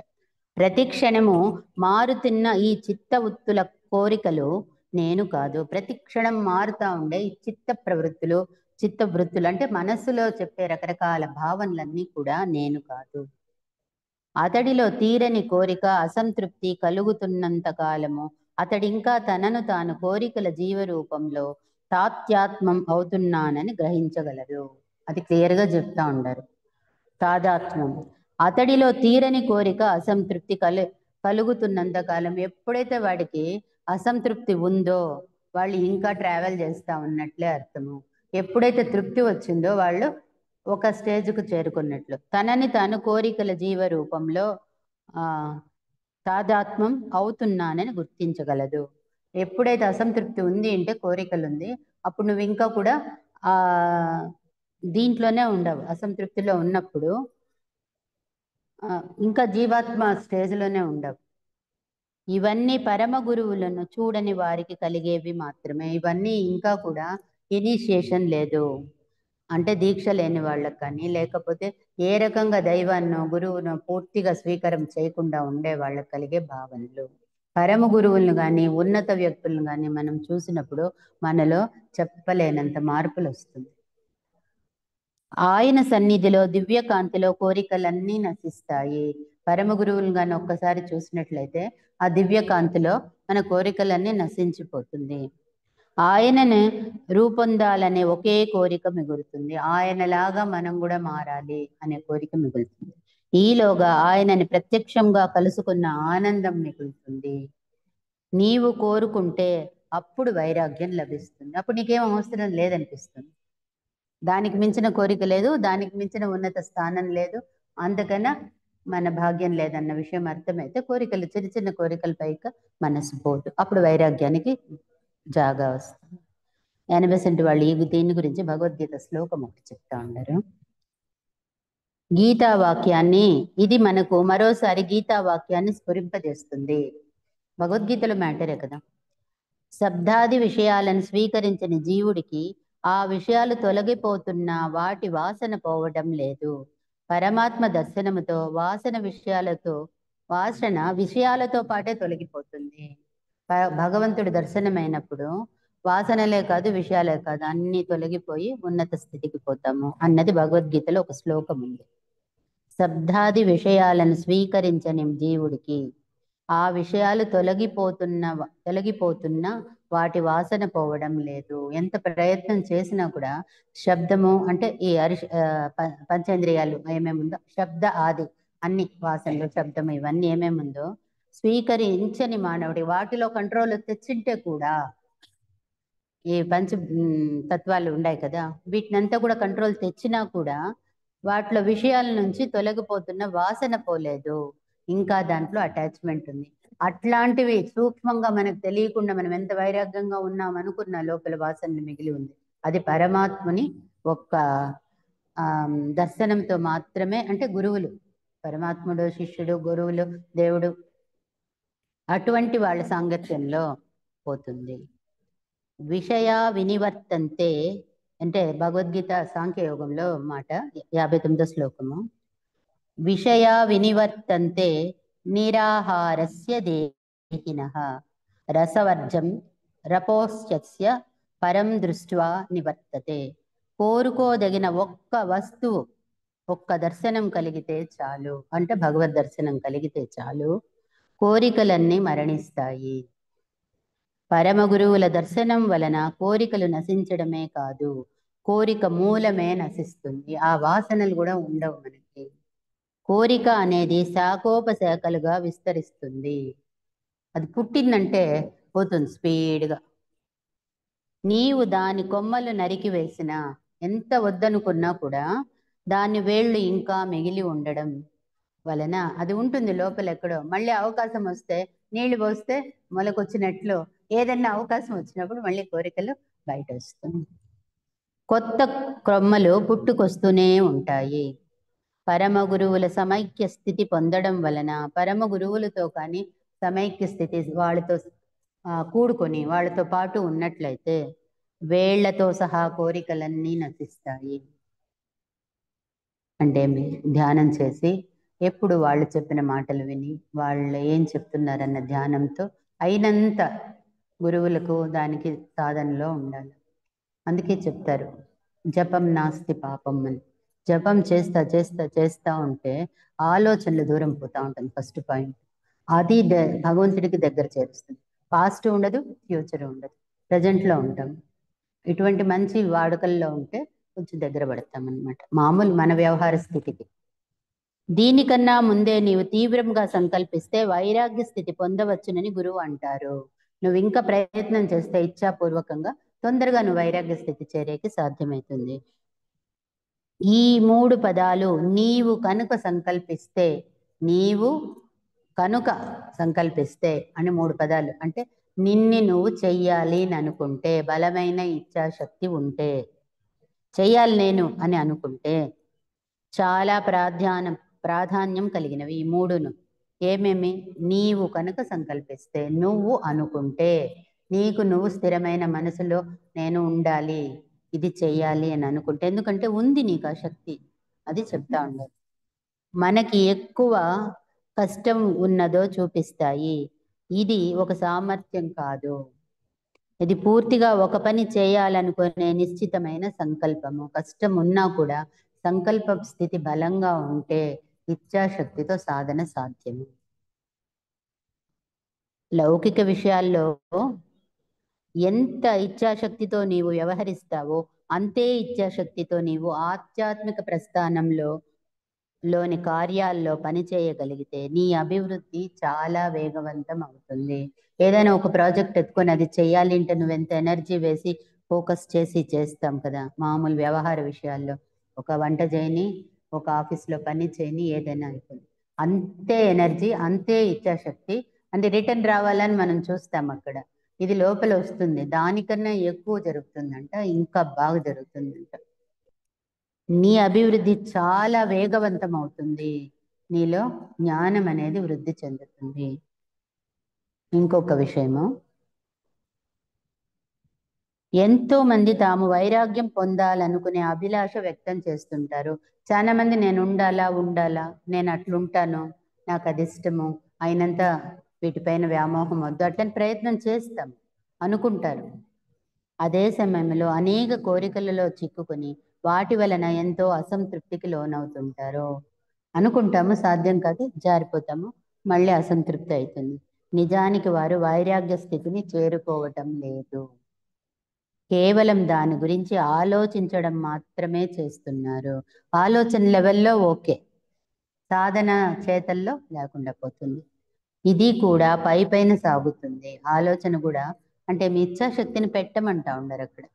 ప్రతి క్షణము మారుతున్న ఈ చిత్త ఉత్తుల కోరికలు నేను కాదు. ప్రతి క్షణం మారుతా ఉండే ఈ చిత్త వృత్తులు అంటే మనస్సులో చెప్పే రకరకాల భావనలన్నీ కూడా నేను కాదు. అతడిలో తీరని కోరిక, అసంతృప్తి కలుగుతున్నంత కాలము అతడింకా తనను తాను కోరికల జీవరూపంలో తాత్యాత్మం అవుతున్నానని గ్రహించగలరు. అది క్లియర్గా చెప్తా ఉండారు. తాదాత్మ్యం, అతడిలో తీరని కోరిక, అసంతృప్తి కలుగుతున్నంత కాలం, ఎప్పుడైతే వాడికి అసంతృప్తి ఉందో వాళ్ళు ఇంకా ట్రావెల్ చేస్తూ ఉన్నట్లే అర్థము. ఎప్పుడైతే తృప్తి వచ్చిందో వాళ్ళు ఒక స్టేజ్కు చేరుకున్నట్లు. తనని తాను కోరికల జీవ రూపంలో తాదాత్మ్యం అవుతున్నానని గుర్తించగలదు. ఎప్పుడైతే అసంతృప్తి ఉంది అంటే కోరికలు ఉంది, అప్పుడు నువ్వు ఇంకా కూడా దీంట్లోనే ఉండవు. అసంతృప్తిలో ఉన్నప్పుడు ఇంకా జీవాత్మ స్టేజ్లోనే ఉండవు. ఇవన్నీ పరమ గురువులను చూడని వారికి కలిగేవి మాత్రమే. ఇవన్నీ ఇంకా కూడా ఇనిషియేషన్ లేదు అంటే దీక్ష లేని వాళ్ళకి కానీ, లేకపోతే ఏ రకంగా దైవాన్ని గురువును పూర్తిగా స్వీకారం చేయకుండా ఉండే వాళ్ళకి కలిగే భావనలు. పరమ గురువులను కానీ ఉన్నత వ్యక్తులను కానీ మనం చూసినప్పుడు మనలో చెప్పలేనంత మార్పులు వస్తుంది. ఆయన సన్నిధిలో దివ్యకాంతిలో కోరికలన్నీ నశిస్తాయి. పరమ గురువులు కానీ ఒక్కసారి చూసినట్లయితే ఆ దివ్యకాంతిలో మన కోరికలన్నీ నశించిపోతుంది. ఆయనను రూపొందాలనే ఒకే కోరిక మిగులుతుంది. ఆయనలాగా మనం కూడా మారాలి అనే కోరిక మిగులుతుంది. ఈలోగా ఆయనని ప్రత్యక్షంగా కలుసుకున్న ఆనందం మిగులుతుంది. నీవు కోరుకుంటే అప్పుడు వైరాగ్యం లభిస్తుంది. అప్పుడు నీకేం అవసరం లేదనిపిస్తుంది. దానికి మించిన కోరిక లేదు, దానికి మించిన ఉన్నత స్థానం లేదు, అందుకన్నా మన భాగ్యం లేదన్న విషయం అర్థమైతే కోరికలు, చిన్న చిన్న కోరికల పైకి మనసు పోదు. అప్పుడు వైరాగ్యానికి జాగా వస్తుంది. యానిబెసెంట్ వాళ్ళు దీని గురించి భగవద్గీత శ్లోకం ఒకటి చెప్తా ఉన్నారు. గీతా వాక్యాన్ని, ఇది మనకు మరోసారి గీతా వాక్యాన్ని స్ఫురింపజేస్తుంది. భగవద్గీతలో మ్యాటరే కదా. శబ్దాది విషయాలను స్వీకరించిన జీవుడికి ఆ విషయాలు తొలగిపోతున్నా వాటి వాసన పోవడం లేదు. పరమాత్మ దర్శనముతో వాసన విషయాలతో పాటే తొలగిపోతుంది. భగవంతుడి దర్శనమైనప్పుడు వాసనలే కాదు, విషయాలే కాదు, అన్ని తొలగిపోయి ఉన్నత స్థితికి పోతాము అన్నది భగవద్గీతలో ఒక శ్లోకం ఉంది. శబ్దాది విషయాలను స్వీకరించని జీవుడికి ఆ విషయాలు తొలగిపోతున్నా వాటి వాసన పోవడం లేదు. ఎంత ప్రయత్నం చేసినా కూడా శబ్దము అంటే ఈ పంచేంద్రియాలు ఏమేముందో, శబ్ద ఆది అన్ని వాసనలు, శబ్దము, ఇవన్నీ ఏమేముందో స్వీకరించని మానవుడి వాటిలో కంట్రోల్ తెచ్చింటే కూడా, ఈ పంచ తత్వాలు ఉన్నాయి కదా, వీటినంతా కూడా కంట్రోల్ తెచ్చినా కూడా వాటిలో విషయాల నుంచి తొలగిపోతున్న వాసన పోలేదు, ఇంకా దాంట్లో అటాచ్మెంట్ ఉంది. అట్లాంటివి సూక్ష్మంగా మనకు తెలియకుండా మనం ఎంత వైరాగ్యంగా ఉన్నాం అనుకున్న లోపల వాసనలు మిగిలి ఉంది. అది పరమాత్మని ఒక్క దర్శనంతో మాత్రమే, అంటే గురువులు, పరమాత్ముడు, శిష్యుడు, గురువులు, దేవుడు, అటువంటి వాళ్ళ సాంగత్యంలో పోతుంది. విషయ వినివర్తంతే అంటే భగవద్గీత సాంఖ్యయోగంలో మాట 59వ శ్లోకము. విషయ వినివర్తంతే నిరాహారస్య దేహినః రసవర్జం రపోస్యస్య పరం దృష్ట్వా నివర్తతే. కోరుకోదగిన ఒక్క వస్తువు, ఒక్క దర్శనం కలిగితే చాలు, అంటే భగవద్ దర్శనం కలిగితే చాలు, కోరికలన్నీ మరణిస్తాయి. పరమ గురువుల దర్శనం వలన కోరికలు నశించడమే కాదు, కోరిక మూలమే నశిస్తుంది. ఆ వాసనలు కూడా ఉండవు మనకి. కోరిక అనేది శాఖోపశాఖలుగా విస్తరిస్తుంది. అది పుట్టిందంటే పోతుంది స్పీడ్గా. నీవు దాని కొమ్మలు నరికి వేసినా, ఎంత వద్దనుకున్నా కూడా దాని వేళ్ళు ఇంకా మిగిలి ఉండడం వలన అది ఉంటుంది లోపల ఎక్కడో. మళ్ళీ అవకాశం వస్తే, నీళ్లు పోస్తే మొలకొచ్చినట్లు ఏదన్నా అవకాశం వచ్చినప్పుడు మళ్ళీ కోరికలు బయట వస్తుంది. కొత్త క్రొమ్మలు పుట్టుకొస్తూనే ఉంటాయి. పరమ గురువుల సమైక్య స్థితి పొందడం వలన, పరమ గురువులతో కానీ సమైక్య స్థితి వాళ్ళతో కూడుకొని వాళ్ళతో పాటు ఉన్నట్లయితే వేళ్లతో సహా కోరికలన్నీ నశిస్తాయి. అంటే ధ్యానం చేసి ఎప్పుడు వాళ్ళు చెప్పిన మాటలు విని వాళ్ళు ఏం చెప్తున్నారన్న ధ్యానంతో అయినంత గురువులకు దానికి సాధనలో ఉండాలి. అందుకే చెప్తారు జపం నాస్తి పాపం అని. జపం చేస్తా చేస్తా చేస్తా ఉంటే ఆలోచనలు దూరం పోతా ఉంటుంది. ఫస్ట్ పాయింట్ అది భగవంతుడికి దగ్గర చేరుస్తుంది. పాస్ట్ ఉండదు, ఫ్యూచర్ ఉండదు, ప్రజెంట్లో ఉంటాం. ఇటువంటి మంచి వాడుకల్లో ఉంటే కొంచెం దగ్గర పడతాం అన్నమాట మామూలు మన వ్యవహార స్థితికి. దీనికన్నా ముందే నీవు తీవ్రంగా సంకల్పిస్తే వైరాగ్య స్థితి పొందవచ్చునని గురువు అంటారు. నువ్వు ఇంకా ప్రయత్నం చేస్తే ఇచ్ఛాపూర్వకంగా తొందరగా నువ్వు వైరాగ్య స్థితి చేరేకి సాధ్యమవుతుంది. ఈ 3 పదాలు నీవు కనుక సంకల్పిస్తే, నీవు కనుక సంకల్పిస్తే అని 3 పదాలు. అంటే నిన్ని నువ్వు చెయ్యాలి అని అనుకుంటే, బలమైన ఇచ్ఛాశక్తి ఉంటే, చెయ్యాలి నేను అని అనుకుంటే చాలా ప్రాధాన్యం కలిగినవి ఈ 3ను. ఏమేమి? నీవు కనుక సంకల్పిస్తే, నువ్వు అనుకుంటే, నీకు నువ్వు స్థిరమైన మనసులో నేను ఉండాలి, ఇది చెయ్యాలి అని అనుకుంటే, ఎందుకంటే ఉంది నీకు ఆ శక్తి, అది చెప్తా ఉండదు. మనకి ఎక్కువ కష్టం ఉన్నదో చూపిస్తాయి. ఇది ఒక సామర్థ్యం కాదు, ఇది పూర్తిగా ఒక పని చేయాలనుకునే నిశ్చితమైన సంకల్పము. కష్టం ఉన్నా కూడా సంకల్ప స్థితి బలంగా ఉంటే ఇచ్ఛాశక్తితో సాధన సాధ్యము. లౌకిక విషయాల్లో ఎంత ఇచ్ఛాశక్తితో నీవు వ్యవహరిస్తావో అంతే ఇచ్ఛాశక్తితో నీవు ఆధ్యాత్మిక ప్రస్థానంలో లోని కార్యాల్లో పనిచేయగలిగితే నీ అభివృద్ధి చాలా వేగవంతం అవుతుంది. ఏదైనా ఒక ప్రాజెక్ట్ ఎత్తుకొని అది చేయాలి అంటే నువ్వెంత ఎనర్జీ వేసి ఫోకస్ చేసి చేస్తాం కదా. మామూలు వ్యవహార విషయాల్లో ఒక వంట చేయని, ఒక ఆఫీస్లో పని చేయని, ఏదైనా అయిపోయింది అంతే ఎనర్జీ, అంతే ఇచ్ఛాశక్తి. అంటే రిటర్న్ రావాలని మనం చూస్తాం అక్కడ. ఇది లోపల వస్తుంది, దానికన్నా ఎక్కువ జరుగుతుందంట, ఇంకా బాగా జరుగుతుందంట. నీ అభివృద్ధి చాలా వేగవంతం అవుతుంది, నీలో జ్ఞానం అనేది వృద్ధి చెందుతుంది. ఇంకొక విషయము, ఎంతో మంది తాము వైరాగ్యం పొందాలనుకునే అభిలాష వ్యక్తం చేస్తుంటారు. చాలా మంది నేను ఉండాలా, నేను అట్లుంటాను, నాకు అది ఇష్టము, అయినంత వీటిపైన వ్యామోహం వద్దు, అట్లని ప్రయత్నం చేస్తాం అనుకుంటారు. అదే సమయంలో అనేక కోరికలలో చిక్కుకొని వాటి వలన ఎంతో అసంతృప్తికి లోనవుతుంటారు. అనుకుంటాము, సాధ్యం కాదు, జారిపోతాము, మళ్ళీ అసంతృప్తి అవుతుంది. నిజానికి వారు వైరాగ్య స్థితిని చేరుకోవటం లేదు, కేవలం దాని గురించి ఆలోచించడం మాత్రమే చేస్తున్నారు. ఆలోచన లెవెల్లో ఓకే, సాధన చేతల్లో లేకుండా పోతుంది. ఇది కూడా పైన సాగుతుంది. ఆలోచన కూడా, అంటే మీ ఇచ్ఛాశక్తిని పెట్టమంటా ఉండరు అక్కడ.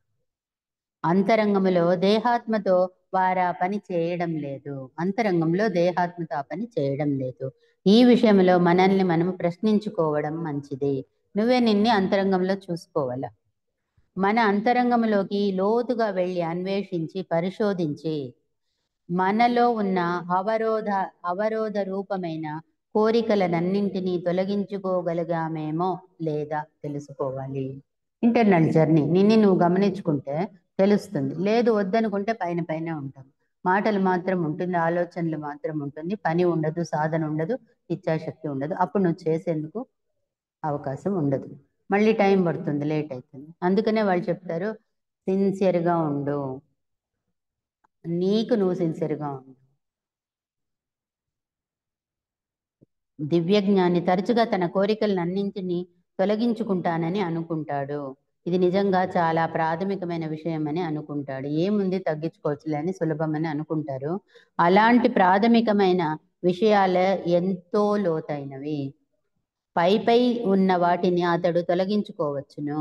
అంతరంగంలో దేహాత్మతో వారు ఆ పని చేయడం లేదు, అంతరంగంలో దేహాత్మతో ఆ పని చేయడం లేదు. ఈ విషయంలో మనల్ని మనము ప్రశ్నించుకోవడం మంచిది. నువ్వే నిన్ను అంతరంగంలో చూసుకోవాల. మన అంతరంగంలోకి లోతుగా వెళ్ళి అన్వేషించి పరిశోధించి మనలో ఉన్న అవరోధ రూపమైన కోరికలనన్నింటినీ తొలగించుకోగలిగామేమో లేదా తెలుసుకోవాలి. ఇంటర్నల్ జర్నీ నిన్ను నువ్వు గమనించుకుంటే తెలుస్తుంది. లేదు వద్దనుకుంటే పైన ఉంటాం, మాటలు మాత్రం ఉంటుంది, ఆలోచనలు మాత్రం ఉంటుంది, పని ఉండదు, సాధన ఉండదు, ఇచ్ఛాశక్తి ఉండదు. అప్పుడు నువ్వు చేసేందుకు అవకాశం ఉండదు, మళ్ళీ టైం పడుతుంది, లేట్ అవుతుంది. అందుకనే వాళ్ళు చెప్తారు సిన్సియర్గా ఉండు, నీకు నువ్వు సిన్సియర్గా ఉండు. దివ్యజ్ఞాని తరచుగా తన కోరికలన్నింటినీ తొలగించుకుంటానని అనుకుంటాడు. ఇది నిజంగా చాలా ప్రాథమికమైన విషయం అని అనుకుంటాడు. ఏముంది తగ్గించుకోవచ్చులే అని సులభమని అనుకుంటారు. అలాంటి ప్రాథమికమైన విషయాలే ఎంతో లోతైనవి. పై ఉన్న వాటిని అతడు తొలగించుకోవచ్చును,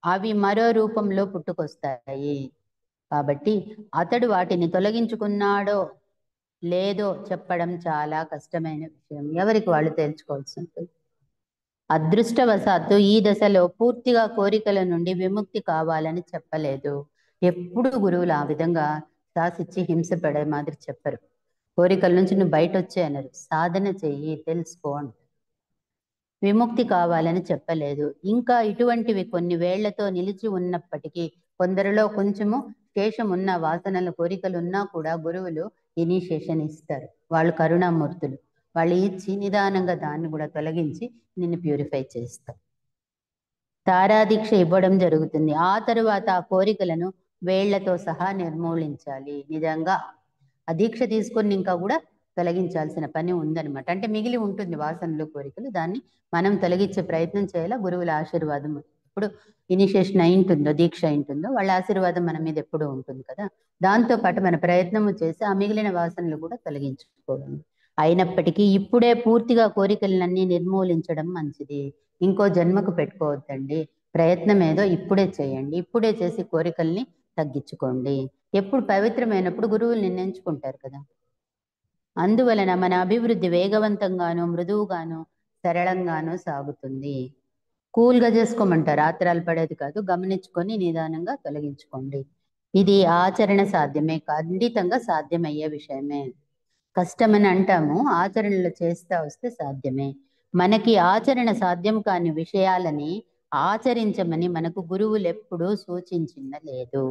అవి మరో రూపంలో పుట్టుకొస్తాయి. కాబట్టి అతడు వాటిని తొలగించుకున్నాడో లేదో చెప్పడం చాలా కష్టమైన విషయం, ఎవరికి వాళ్ళు తేల్చుకోవాల్సి ఉంటుంది. అదృష్టవశాత్తు ఈ దశలో పూర్తిగా కోరికల నుండి విముక్తి కావాలని చెప్పలేదు. ఎప్పుడు గురువులు ఆ విధంగా శాసిచ్చి హింస పడే మాదిరి చెప్పరు. కోరికల నుంచి నువ్వు బయట వచ్చే అన్నారు, సాధన చెయ్యి, తెలుసుకో అంటారు. విముక్తి కావాలని చెప్పలేదు. ఇంకా ఇటువంటివి కొన్ని వేళ్లతో నిలిచి ఉన్నప్పటికీ కొందరిలో కొంచెము శేషం ఉన్న వాసనల కోరికలు ఉన్నా కూడా గురువులు ఇనిషియేషన్ ఇస్తారు. వాళ్ళు కరుణామూర్తులు. వాళ్ళు ఇచ్చి నిదానంగా దాన్ని కూడా తొలగించి నిన్ను ప్యూరిఫై చేస్తారు. తారాదీక్ష ఇవ్వడం జరుగుతుంది. ఆ తరువాత ఆ కోరికలను వేళ్లతో సహా నిర్మూలించాలి. నిజంగా ఆ దీక్ష తీసుకొని ఇంకా కూడా తొలగించాల్సిన పని ఉందన్నమాట. అంటే మిగిలి ఉంటుంది వాసనలు, కోరికలు. దాన్ని మనం తొలగించే ప్రయత్నం చేయాలా. గురువుల ఆశీర్వాదం ఎప్పుడు ఇనిషియేషన్ అయి ఉంటుందో, దీక్ష అయి ఉంటుందో, వాళ్ళ ఆశీర్వాదం మన మీద ఎప్పుడూ ఉంటుంది కదా. దాంతో పాటు మన ప్రయత్నము చేసి ఆ మిగిలిన వాసనలు కూడా తొలగించుకోవాలి. అయినప్పటికీ ఇప్పుడే పూర్తిగా కోరికలన్నీ నిర్మూలించడం మంచిది. ఇంకో జన్మకు పెట్టుకోవద్దండి. ప్రయత్నం ఏదో ఇప్పుడే చేయండి. ఇప్పుడే చేసి కోరికల్ని తగ్గించుకోండి. ఎప్పుడు పవిత్రమైనప్పుడు గురువులు నిర్ణయించుకుంటారు కదా. అందువలన మన అభివృద్ధి వేగవంతంగాను, మృదువుగాను, సరళంగాను సాగుతుంది. కూల్గా చేసుకోమంటారు, ఆత్రాలు పడేది కాదు. గమనించుకొని నిదానంగా తొలగించుకోండి. ఇది ఆచరణ సాధ్యమే, ఖండితంగా సాధ్యమయ్యే విషయమే. కష్టమని అంటాము, ఆచరణలు చేస్తా వస్తే సాధ్యమే. మనకి ఆచరణ సాధ్యం కాని విషయాలని ఆచరించమని మనకు గురువులు ఎప్పుడూ సూచించిన లేదు.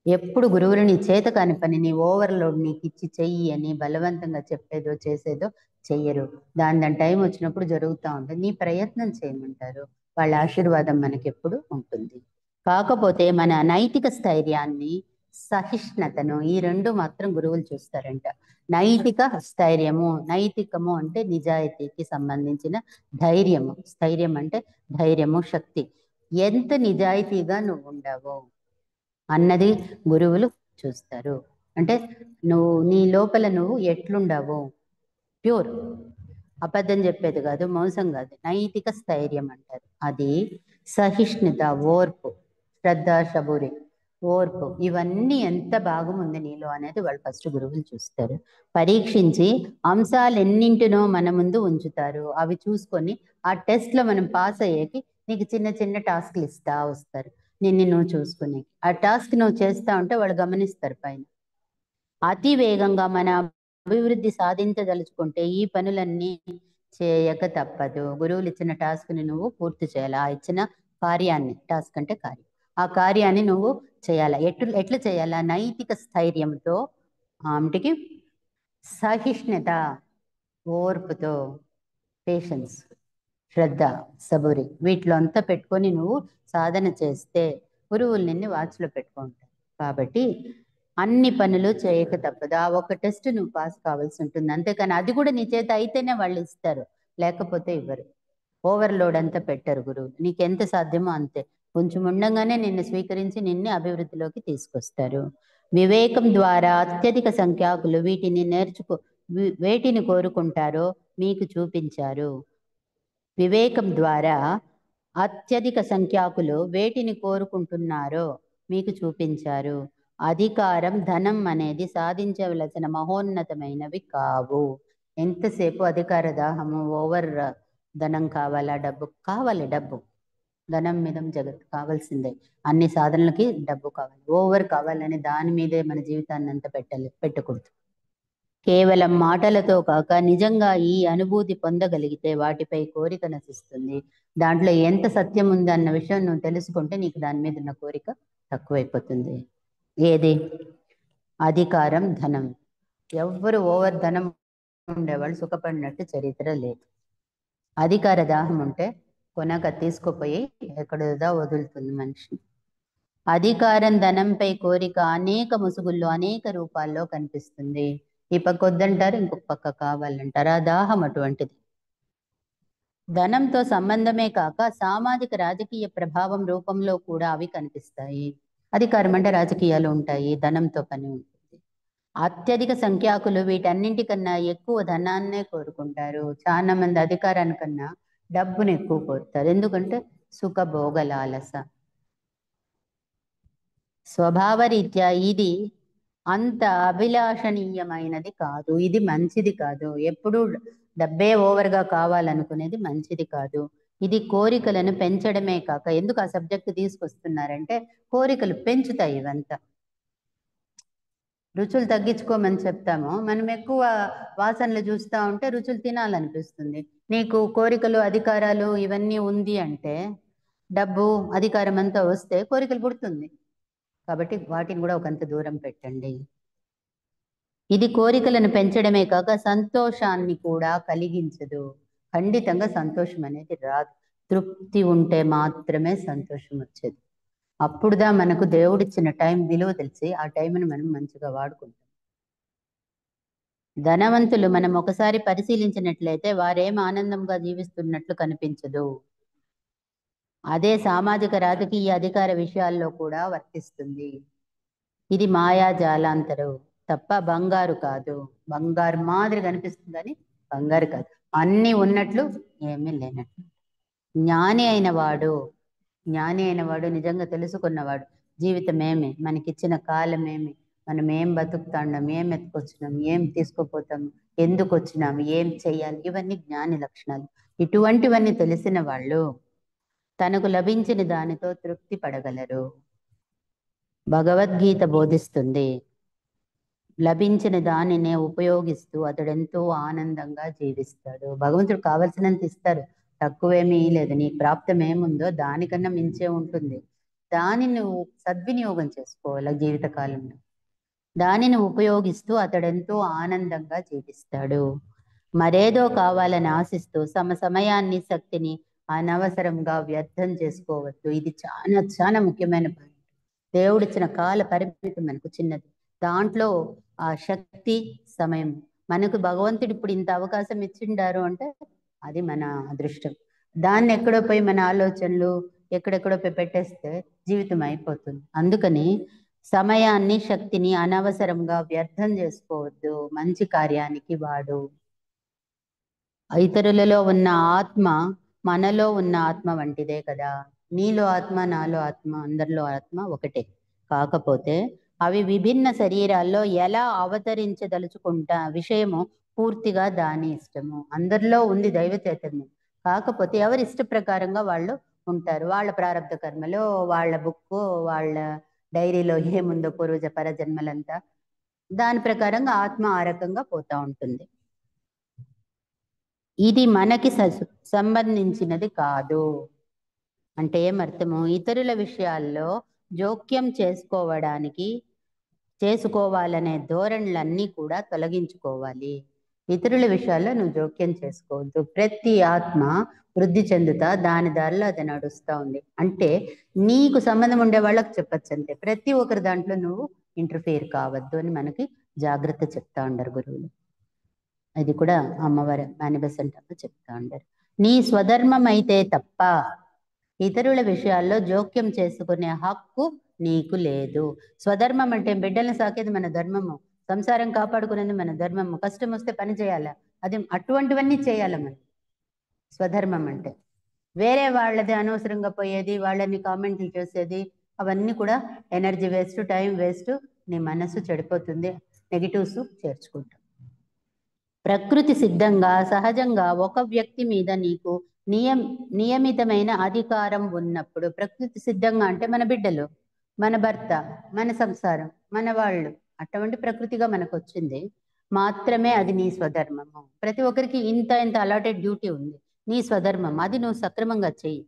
ఎప్పుడు గురువులు నీ చేత కాని పని, నీ ఓవర్లోడ్ నీకు ఇచ్చి చెయ్యి అని బలవంతంగా చెప్పేదో చేసేదో చెయ్యరు. దాని టైం వచ్చినప్పుడు జరుగుతూ ఉంటుంది. నీ ప్రయత్నం చేయమంటారు. వాళ్ళ ఆశీర్వాదం మనకి ఎప్పుడు ఉంటుంది. కాకపోతే మన నైతిక స్థైర్యాన్ని, సహిష్ణుతను, ఈ రెండు మాత్రం గురువులు చూస్తారంట. నైతిక స్థైర్యము, నైతికము అంటే నిజాయితీకి సంబంధించిన ధైర్యము. స్థైర్యం అంటే ధైర్యము, శక్తి. ఎంత నిజాయితీగా నువ్వు ఉండవో అన్నది గురువులు చూస్తారు. అంటే నువ్వు నీ లోపల నువ్వు ఎట్లుండవో, ప్యూర్, అబద్ధం చెప్పేది కాదు, మోసం కాదు, నైతిక స్థైర్యం అంటారు. అది సహిష్ణుత, ఓర్పు, శ్రద్ధ, శబూరి, ఓర్పు, ఇవన్నీ ఎంత భాగముంది నీలో అనేది వాళ్ళు ఫస్ట్ గురువులు చూస్తారు. పరీక్షించి అంశాలు ఎన్నింటినో మన ముందు ఉంచుతారు. అవి చూసుకొని ఆ టెస్ట్లో మనం పాస్ అయ్యేకి నీకు చిన్న చిన్న టాస్క్లు ఇస్తా వస్తారు. నువ్వు చూసుకుని ఆ టాస్క్ నువ్వు చేస్తా ఉంటే వాళ్ళు గమనిస్తారు పైన. అతి వేగంగా మన అభివృద్ధి సాధించదలుచుకుంటే ఈ పనులన్నీ చేయక తప్పదు. గురువులు ఇచ్చిన టాస్క్ని నువ్వు పూర్తి చేయాలి. ఆ ఇచ్చిన కార్యాన్ని, టాస్క్ అంటే కార్యం, ఆ కార్యాన్ని నువ్వు చేయాలి. ఎట్లా చేయాలా? నైతిక స్థైర్యంతో, ఆమెటికి సహిష్ణుత, ఓర్పుతో, పేషెన్స్, శ్రద్ధ, సబూరి, వీటిలో అంతా పెట్టుకొని నువ్వు సాధన చేస్తే గురువులు నిన్ను వాచ్లో పెట్టుకుంటారు. కాబట్టి అన్ని పనులు చేయక తప్పదు. ఆ ఒక టెస్ట్ నువ్వు పాస్ కావాల్సి ఉంటుంది. అంతేకాని అది కూడా నీ చేత అయితేనే వాళ్ళు ఇస్తారు, లేకపోతే ఇవ్వరు. ఓవర్లోడ్ అంతా పెట్టరు గురువులు. నీకెంత సాధ్యమో అంతే. కొంచెం ఉండంగానే నిన్ను స్వీకరించి నిన్ను అభివృద్ధిలోకి తీసుకొస్తారు. వివేకం ద్వారా అత్యధిక సంఖ్యాకులు వేటిని కోరుకుంటారో మీకు చూపించారు. వివేకం ద్వారా అత్యధిక సంఖ్యాకులు వేటిని కోరుకుంటున్నారో మీకు చూపించారు. అధికారం, ధనం అనేది సాధించవలసిన మహోన్నతమైనవి కావు. ఎంతసేపు అధికార దాహము, ఓవర్ ధనం కావాలా, డబ్బు కావాలి, డబ్బు, ధనం మిదం జగత్ కావాల్సిందే. అన్ని సాధనలకి డబ్బు కావాలి. ఓవర్ కావాలని దాని మీదే మన జీవితాన్ని అంతా పెట్టకూడదు. కేవలం మాటలతో కాక నిజంగా ఈ అనుభూతి పొందగలిగితే వాటిపై కోరిక నశిస్తుంది. దాంట్లో ఎంత సత్యం ఉందన్న విషయం నువ్వు తెలుసుకుంటే నీకు దాని మీద ఉన్న కోరిక తక్కువైపోతుంది. ఏది? అధికారం, ధనం. ఎవ్వరు ఓవర్ ధనం ఉండేవాళ్ళు సుఖపడినట్టు చరిత్ర లేదు. అధికార దాహం ఉంటే కొనక తీసుకుపోయి ఎక్కడోదా వదులుతుంది మనిషి. అధికారం, ధనంపై కోరిక అనేక ముసుగుల్లో, అనేక రూపాల్లో కనిపిస్తుంది. ఈ పక్క వద్దంటారు, ఇంకొక పక్క కావాలంటారు. ఆ దాహం అటువంటిది. ధనంతో సంబంధమే కాక సామాజిక రాజకీయ ప్రభావం రూపంలో కూడా అవి కనిపిస్తాయి. అధికారం అంటే రాజకీయాలు ఉంటాయి, ధనంతో పని ఉంటుంది. అత్యధిక సంఖ్యాకులు వీటన్నింటికన్నా ఎక్కువ ధనాన్నే కోరుకుంటారు. చాలా మంది అధికారానికన్నా డబ్బును ఎక్కువ కోరుతారు. ఎందుకంటే సుఖభోగలాలస. స్వభావరీత్యా ఇది అంత అభిలాషణీయమైనది కాదు. ఇది మంచిది కాదు. ఎప్పుడు డబ్బే ఓవర్గా కావాలనుకునేది మంచిది కాదు. ఇది కోరికలను పెంచడమే కాక, ఎందుకు ఆ సబ్జెక్ట్ తీసుకొస్తున్నారంటే కోరికలు పెంచుతాయి ఇవంతా. రుచులు తగ్గించుకోమని చెప్తాము, మనం ఎక్కువ వాసనలు చూస్తూ ఉంటే రుచులు తినాలనిపిస్తుంది. నీకు కోరికలు అధికారాలు ఇవన్నీ ఉంది అంటే, డబ్బు అధికారం అంతా వస్తే కోరికలు పుడుతుంది. కాబట్టి వాటిని కూడా ఒకంత దూరం పెట్టండి. ఇది కోరికలను పెంచడమే కాక సంతోషాన్ని కూడా కలిగించదు. ఖండితంగా సంతోషం అనేది రాదు. తృప్తి ఉంటే మాత్రమే సంతోషం వచ్చేది. అప్పుడుదా మనకు దేవుడిచ్చిన టైం విలువ తెలిసి ఆ టైంని మనం మంచిగా వాడుకుంటాం. ధనవంతులు మనం ఒకసారి పరిశీలించినట్లయితే వారేం ఆనందంగా జీవిస్తున్నట్లు కనిపించదు. అదే సామాజిక రాజకీయ అధికార విషయాల్లో కూడా వర్తిస్తుంది. ఇది మాయాజాలాంతరు తప్ప బంగారు కాదు. బంగారు మాదిరి కనిపిస్తుంది కానీ బంగారు కాదు. అన్నీ ఉన్నట్లు ఏమీ లేనట్లు. జ్ఞాని అయిన వాడు నిజంగా తెలుసుకున్నవాడు జీవితం ఏమి, మనకిచ్చిన కాలం ఏమి, మనం ఏం బతుకుతాండం, ఏం ఎత్తుకొచ్చినాం, ఏం తీసుకుపోతాం, ఎందుకు వచ్చినాం, ఏం చెయ్యాలి, ఇవన్నీ జ్ఞాని లక్షణాలు. ఇటువంటివన్నీ తెలిసిన వాళ్ళు తనకు లభించిన దానితో తృప్తి పడగలరు. భగవద్గీత బోధిస్తుంది, లభించిన దానినే ఉపయోగిస్తూ అతడెంతో ఆనందంగా జీవిస్తాడు. భగవంతుడు కావలసినంత ఇస్తారు, తక్కువేమీ లేదు. నీ ప్రాప్తం ఏముందో దానికన్నా మించే ఉంటుంది. దానిని నువ్వు సద్వినియోగం చేసుకోవాలి జీవితకాలంలో. దానిని ఉపయోగిస్తూ అతడెంతో ఆనందంగా జీవిస్తాడు. మరేదో కావాలని ఆశిస్తూ సమయాన్ని శక్తిని అనవసరంగా వ్యర్థం చేసుకోవద్దు. ఇది చాలా చాలా ముఖ్యమైన పాయింట్. దేవుడిచ్చిన కాల పరిమితి మనకు చిన్నది, దాంట్లో ఆ శక్తి సమయం మనకు భగవంతుడు ఇప్పుడు ఇంత అవకాశం ఇచ్చిండారు అంటే అది మన అదృష్టం. దాన్ని ఎక్కడో పోయి మన ఆలోచనలు ఎక్కడెక్కడో పోయి పెట్టేస్తే జీవితం అయిపోతుంది. అందుకని సమయాన్ని శక్తిని అనవసరంగా వ్యర్థం చేసుకోవద్దు. మంచి కార్యానికి వాడు. ఇతరులలో ఉన్న ఆత్మ మనలో ఉన్న ఆత్మ వంటిదే కదా. నీలో ఆత్మ, నాలో ఆత్మ, అందరిలో ఆత్మ ఒకటే. కాకపోతే అవి విభిన్న శరీరాల్లో ఎలా అవతరించదలుచుకుంటా విషయము పూర్తిగా దాని ఇష్టము. అందరిలో ఉంది దైవ చైతన్యం, కాకపోతే ఎవరి ఇష్ట ప్రకారంగా వాళ్ళు ఉంటారు. వాళ్ళ ప్రారంభ కర్మలో, వాళ్ళ బుక్, వాళ్ళ డైరీలో ఏముందో పూర్వజ పరజన్మలంతా, దాని ప్రకారంగా ఆత్మ ఆ రకంగా పోతా ఉంటుంది. ఇది మనకి సంబంధించినది కాదు. అంటే ఏమర్థము? ఇతరుల విషయాల్లో జోక్యం చేసుకోవాలనే ధోరణులన్నీ కూడా తొలగించుకోవాలి. ఇతరుల విషయాల్లో నువ్వు జోక్యం చేసుకోవద్దు. ప్రతి ఆత్మ వృద్ధి చెందుతా దాని దారిలో అది నడుస్తూ ఉంది. అంటే నీకు సంబంధం ఉండే వాళ్ళకి చెప్పచ్చు అంతే. ప్రతి ఒక్కరి దాంట్లో నువ్వు ఇంటర్ఫియర్ కావద్దు అని మనకి జాగ్రత్త చెప్తా ఉండరు గురువులు. అది కూడా అమ్మవారి మేనిఫెస్టోలో చెప్తా ఉండరు. నీ స్వధర్మం అయితే తప్ప ఇతరుల విషయాల్లో జోక్యం చేసుకునే హక్కు నీకు లేదు. స్వధర్మం అంటే బిడ్డలను సాకేది మన ధర్మము, సంసారం కాపాడుకునేది మన ధర్మము, కష్టం వస్తే పని చేయాలా, అది అటువంటివన్నీ చేయాలి మనం. స్వధర్మం అంటే వేరే వాళ్ళది అనవసరంగా పోయేది, వాళ్ళని కామెంట్లు చేసేది, అవన్నీ కూడా ఎనర్జీ వేస్ట్, టైం వేస్ట్, నీ మనసు చెడిపోతుంది, నెగిటివ్స్ చేర్చుకుంటాం. ప్రకృతి సిద్ధంగా సహజంగా ఒక వ్యక్తి మీద నీకు నియమితమైన అధికారం ఉన్నప్పుడు, ప్రకృతి సిద్ధంగా అంటే మన బిడ్డలు, మన భర్త, మన సంసారం, మన వాళ్ళు, అటువంటి ప్రకృతిగా మనకు వచ్చింది మాత్రమే అది నీ స్వధర్మము. ప్రతి ఒక్కరికి ఇంత అలాటెడ్ డ్యూటీ ఉంది, నీ స్వధర్మం, అది నువ్వు సక్రమంగా చెయ్యి.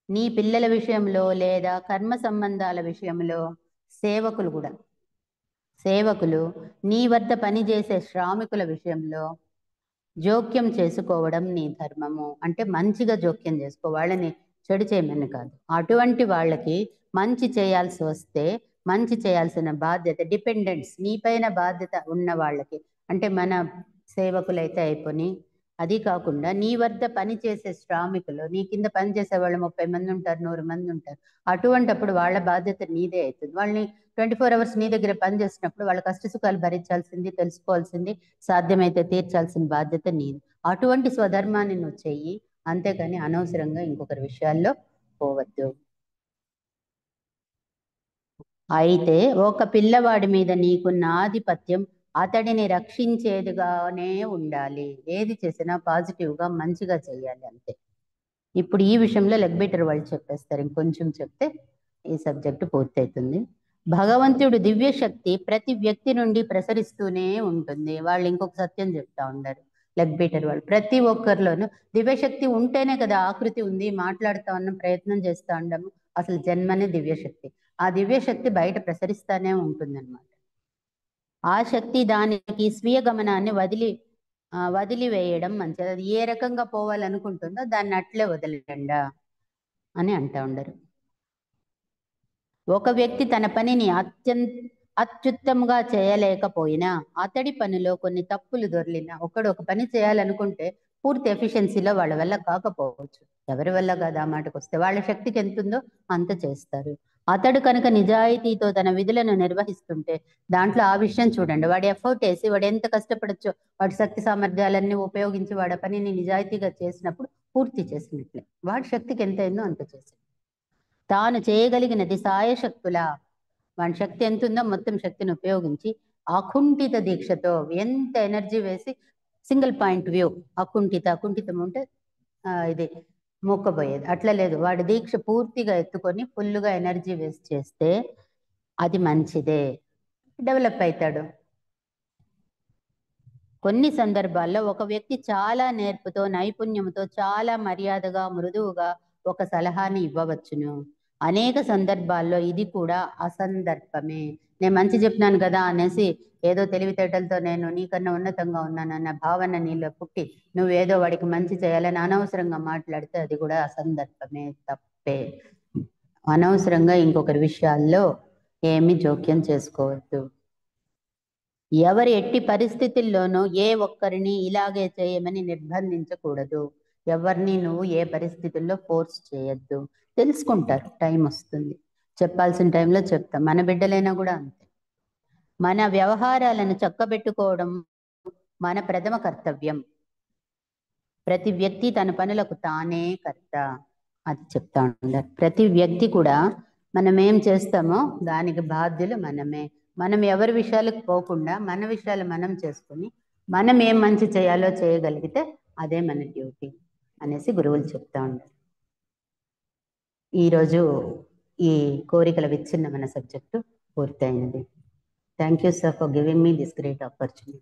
నీ పిల్లల విషయంలో లేదా కర్మ సంబంధాల విషయంలో సేవకులు నీ వద్ద పనిచేసే శ్రామికుల విషయంలో జోక్యం చేసుకోవడం నీ ధర్మము. అంటే మంచిగా జోక్యం చేసుకో, వాళ్ళని చెడు చేయమని కాదు. అటువంటి వాళ్ళకి మంచి చేయాల్సి వస్తే మంచి చేయాల్సిన బాధ్యత, డిపెండెంట్స్, నీపైన బాధ్యత ఉన్న వాళ్ళకి, అంటే మన సేవకులైతే అయిపోయి, అది కాకుండా నీ వద్ద పనిచేసే శ్రామికులు, నీ కింద పనిచేసే వాళ్ళు 30 మంది ఉంటారు, 100 మంది ఉంటారు. అటువంటప్పుడు వాళ్ళ బాధ్యత నీదే అవుతుంది. వాళ్ళని 24 hours నీ దగ్గర పనిచేసినప్పుడు వాళ్ళ కష్ట సుఖాలు భరించాల్సింది, తెలుసుకోవాల్సింది, సాధ్యమైతే తీర్చాల్సిన బాధ్యత నీది. అటువంటి స్వధర్మాన్ని నువ్వు చెయ్యి, అంతేకాని అనవసరంగా ఇంకొకరి విషయాల్లో పోవద్దు. అయితే ఒక పిల్లవాడి మీద నీకున్న ఆధిపత్యం అతడిని రక్షించేదిగానే ఉండాలి. ఏది చేసినా పాజిటివ్గా మంచిగా చేయాలి అంతే. ఇప్పుడు ఈ విషయంలో లెగ్బెటర్ వాళ్ళు చెప్పేస్తారు, ఇంకొంచెం చెప్తే ఈ సబ్జెక్టు పూర్తవుతుంది. భగవంతుడు దివ్య శక్తి ప్రతి వ్యక్తి నుండి ప్రసరిస్తూనే ఉంటుంది. వాళ్ళు ఇంకొక సత్యం చెప్తా ఉంటారు లెగ్బెటర్ వాళ్ళు. ప్రతి ఒక్కరిలోనూ దివ్యశక్తి ఉంటేనే కదా ఆకృతి ఉంది, మాట్లాడుతా ఉన్నాం, ప్రయత్నం చేస్తూ ఉండము. అసలు జన్మనే దివ్యశక్తి. ఆ దివ్యశక్తి బయట ప్రసరిస్తానే ఉంటుందన్నమాట. ఆ శక్తి దానికి స్వీయ గమనాన్ని వదిలివేయడం మంచిది. అది ఏ రకంగా పోవాలనుకుంటుందో దాన్ని అట్లే వదిలేయండా అని అంటా ఉండరు. ఒక వ్యక్తి తన పనిని అత్యుత్తముగా చేయలేకపోయినా అతడి పనిలో కొన్ని తప్పులు దొర్లినా, ఒకడు ఒక పని చేయాలనుకుంటే పూర్తి ఎఫిషియన్సీలో వాళ్ళ వల్ల కాకపోవచ్చు. ఎవరి వల్ల కాదు, ఆ మాటకు వస్తే వాళ్ళ శక్తికి ఎంత ఉందో అంత చేస్తారు. అతడు కనుక నిజాయితీతో తన విధులను నిర్వహిస్తుంటే దాంట్లో ఆ విషయం చూడండి, వాడి ఎఫర్ట్ వేసి వాడు ఎంత కష్టపడచ్చో, వాడి శక్తి సామర్థ్యాలన్నీ ఉపయోగించి వాడి పనిని నిజాయితీగా చేసినప్పుడు పూర్తి చేసినట్లే. వాడి శక్తికి ఎంత అయిందో అంత చేసి తాను చేయగలిగినది సాయశక్తుల, వాడి శక్తి ఎంత ఉందో మొత్తం శక్తిని ఉపయోగించి అకుంఠిత దీక్షతో ఎంత ఎనర్జీ వేసి, సింగిల్ పాయింట్ వ్యూ, అకుంఠితం ఉంటే ఇది మొక్కబోయేది, అట్లా లేదు. వాడి దీక్ష పూర్తిగా ఎత్తుకొని ఫుల్గా ఎనర్జీ వేస్ట్ చేస్తే అది మంచిదే, డెవలప్ అవుతాడు. కొన్ని సందర్భాల్లో ఒక వ్యక్తి చాలా నేర్పుతో, నైపుణ్యంతో, చాలా మర్యాదగా, మృదువుగా ఒక సలహాని ఇవ్వవచ్చును. అనేక సందర్భాల్లో ఇది కూడా అసందర్భమే. నేను మంచి చెప్పినాను కదా అనేసి ఏదో తెలివితేటలతో నేను నీకన్నా ఉన్నతంగా ఉన్నానన్న భావన నీలో పుట్టి నువ్వేదో వాడికి మంచి చేయాలని అనవసరంగా మాట్లాడితే అది కూడా అసందర్భమే, తప్పే. అనవసరంగా ఇంకొకరి విషయాల్లో ఏమీ జోక్యం చేసుకోవద్దు. ఎవరి ఎట్టి పరిస్థితుల్లోనూ ఏ ఒక్కరిని ఇలాగే చేయమని నిర్బంధించకూడదు. ఎవరిని నువ్వు ఏ పరిస్థితుల్లో ఫోర్స్ చేయొద్దు. తెలుసుకుంటారు, టైం వస్తుంది, చెప్పాల్సిన టైంలో చెప్తాం. మన బిడ్డలైనా కూడా అంతే. మన వ్యవహారాలను చక్కబెట్టుకోవడం మన ప్రథమ కర్తవ్యం. ప్రతి వ్యక్తి తన పనులకు తానే కర్త, అది చెప్తా ఉంటారు. ప్రతి వ్యక్తి కూడా మనం ఏం చేస్తామో దానికి బాధ్యులు మనమే. మనం ఎవరి విషయాలకు పోకుండా మన విషయాలు మనం చేసుకొని మనం ఏం మంచి చేయాలో చేయగలిగితే అదే మన డ్యూటీ అనేసి గురువులు చెప్తా ఉంటారు. ఈరోజు ఈ కోరికల విచ్ఛిన్నమైన సబ్జెక్టు పూర్తయినది. Thank you sir for giving me this great opportunity.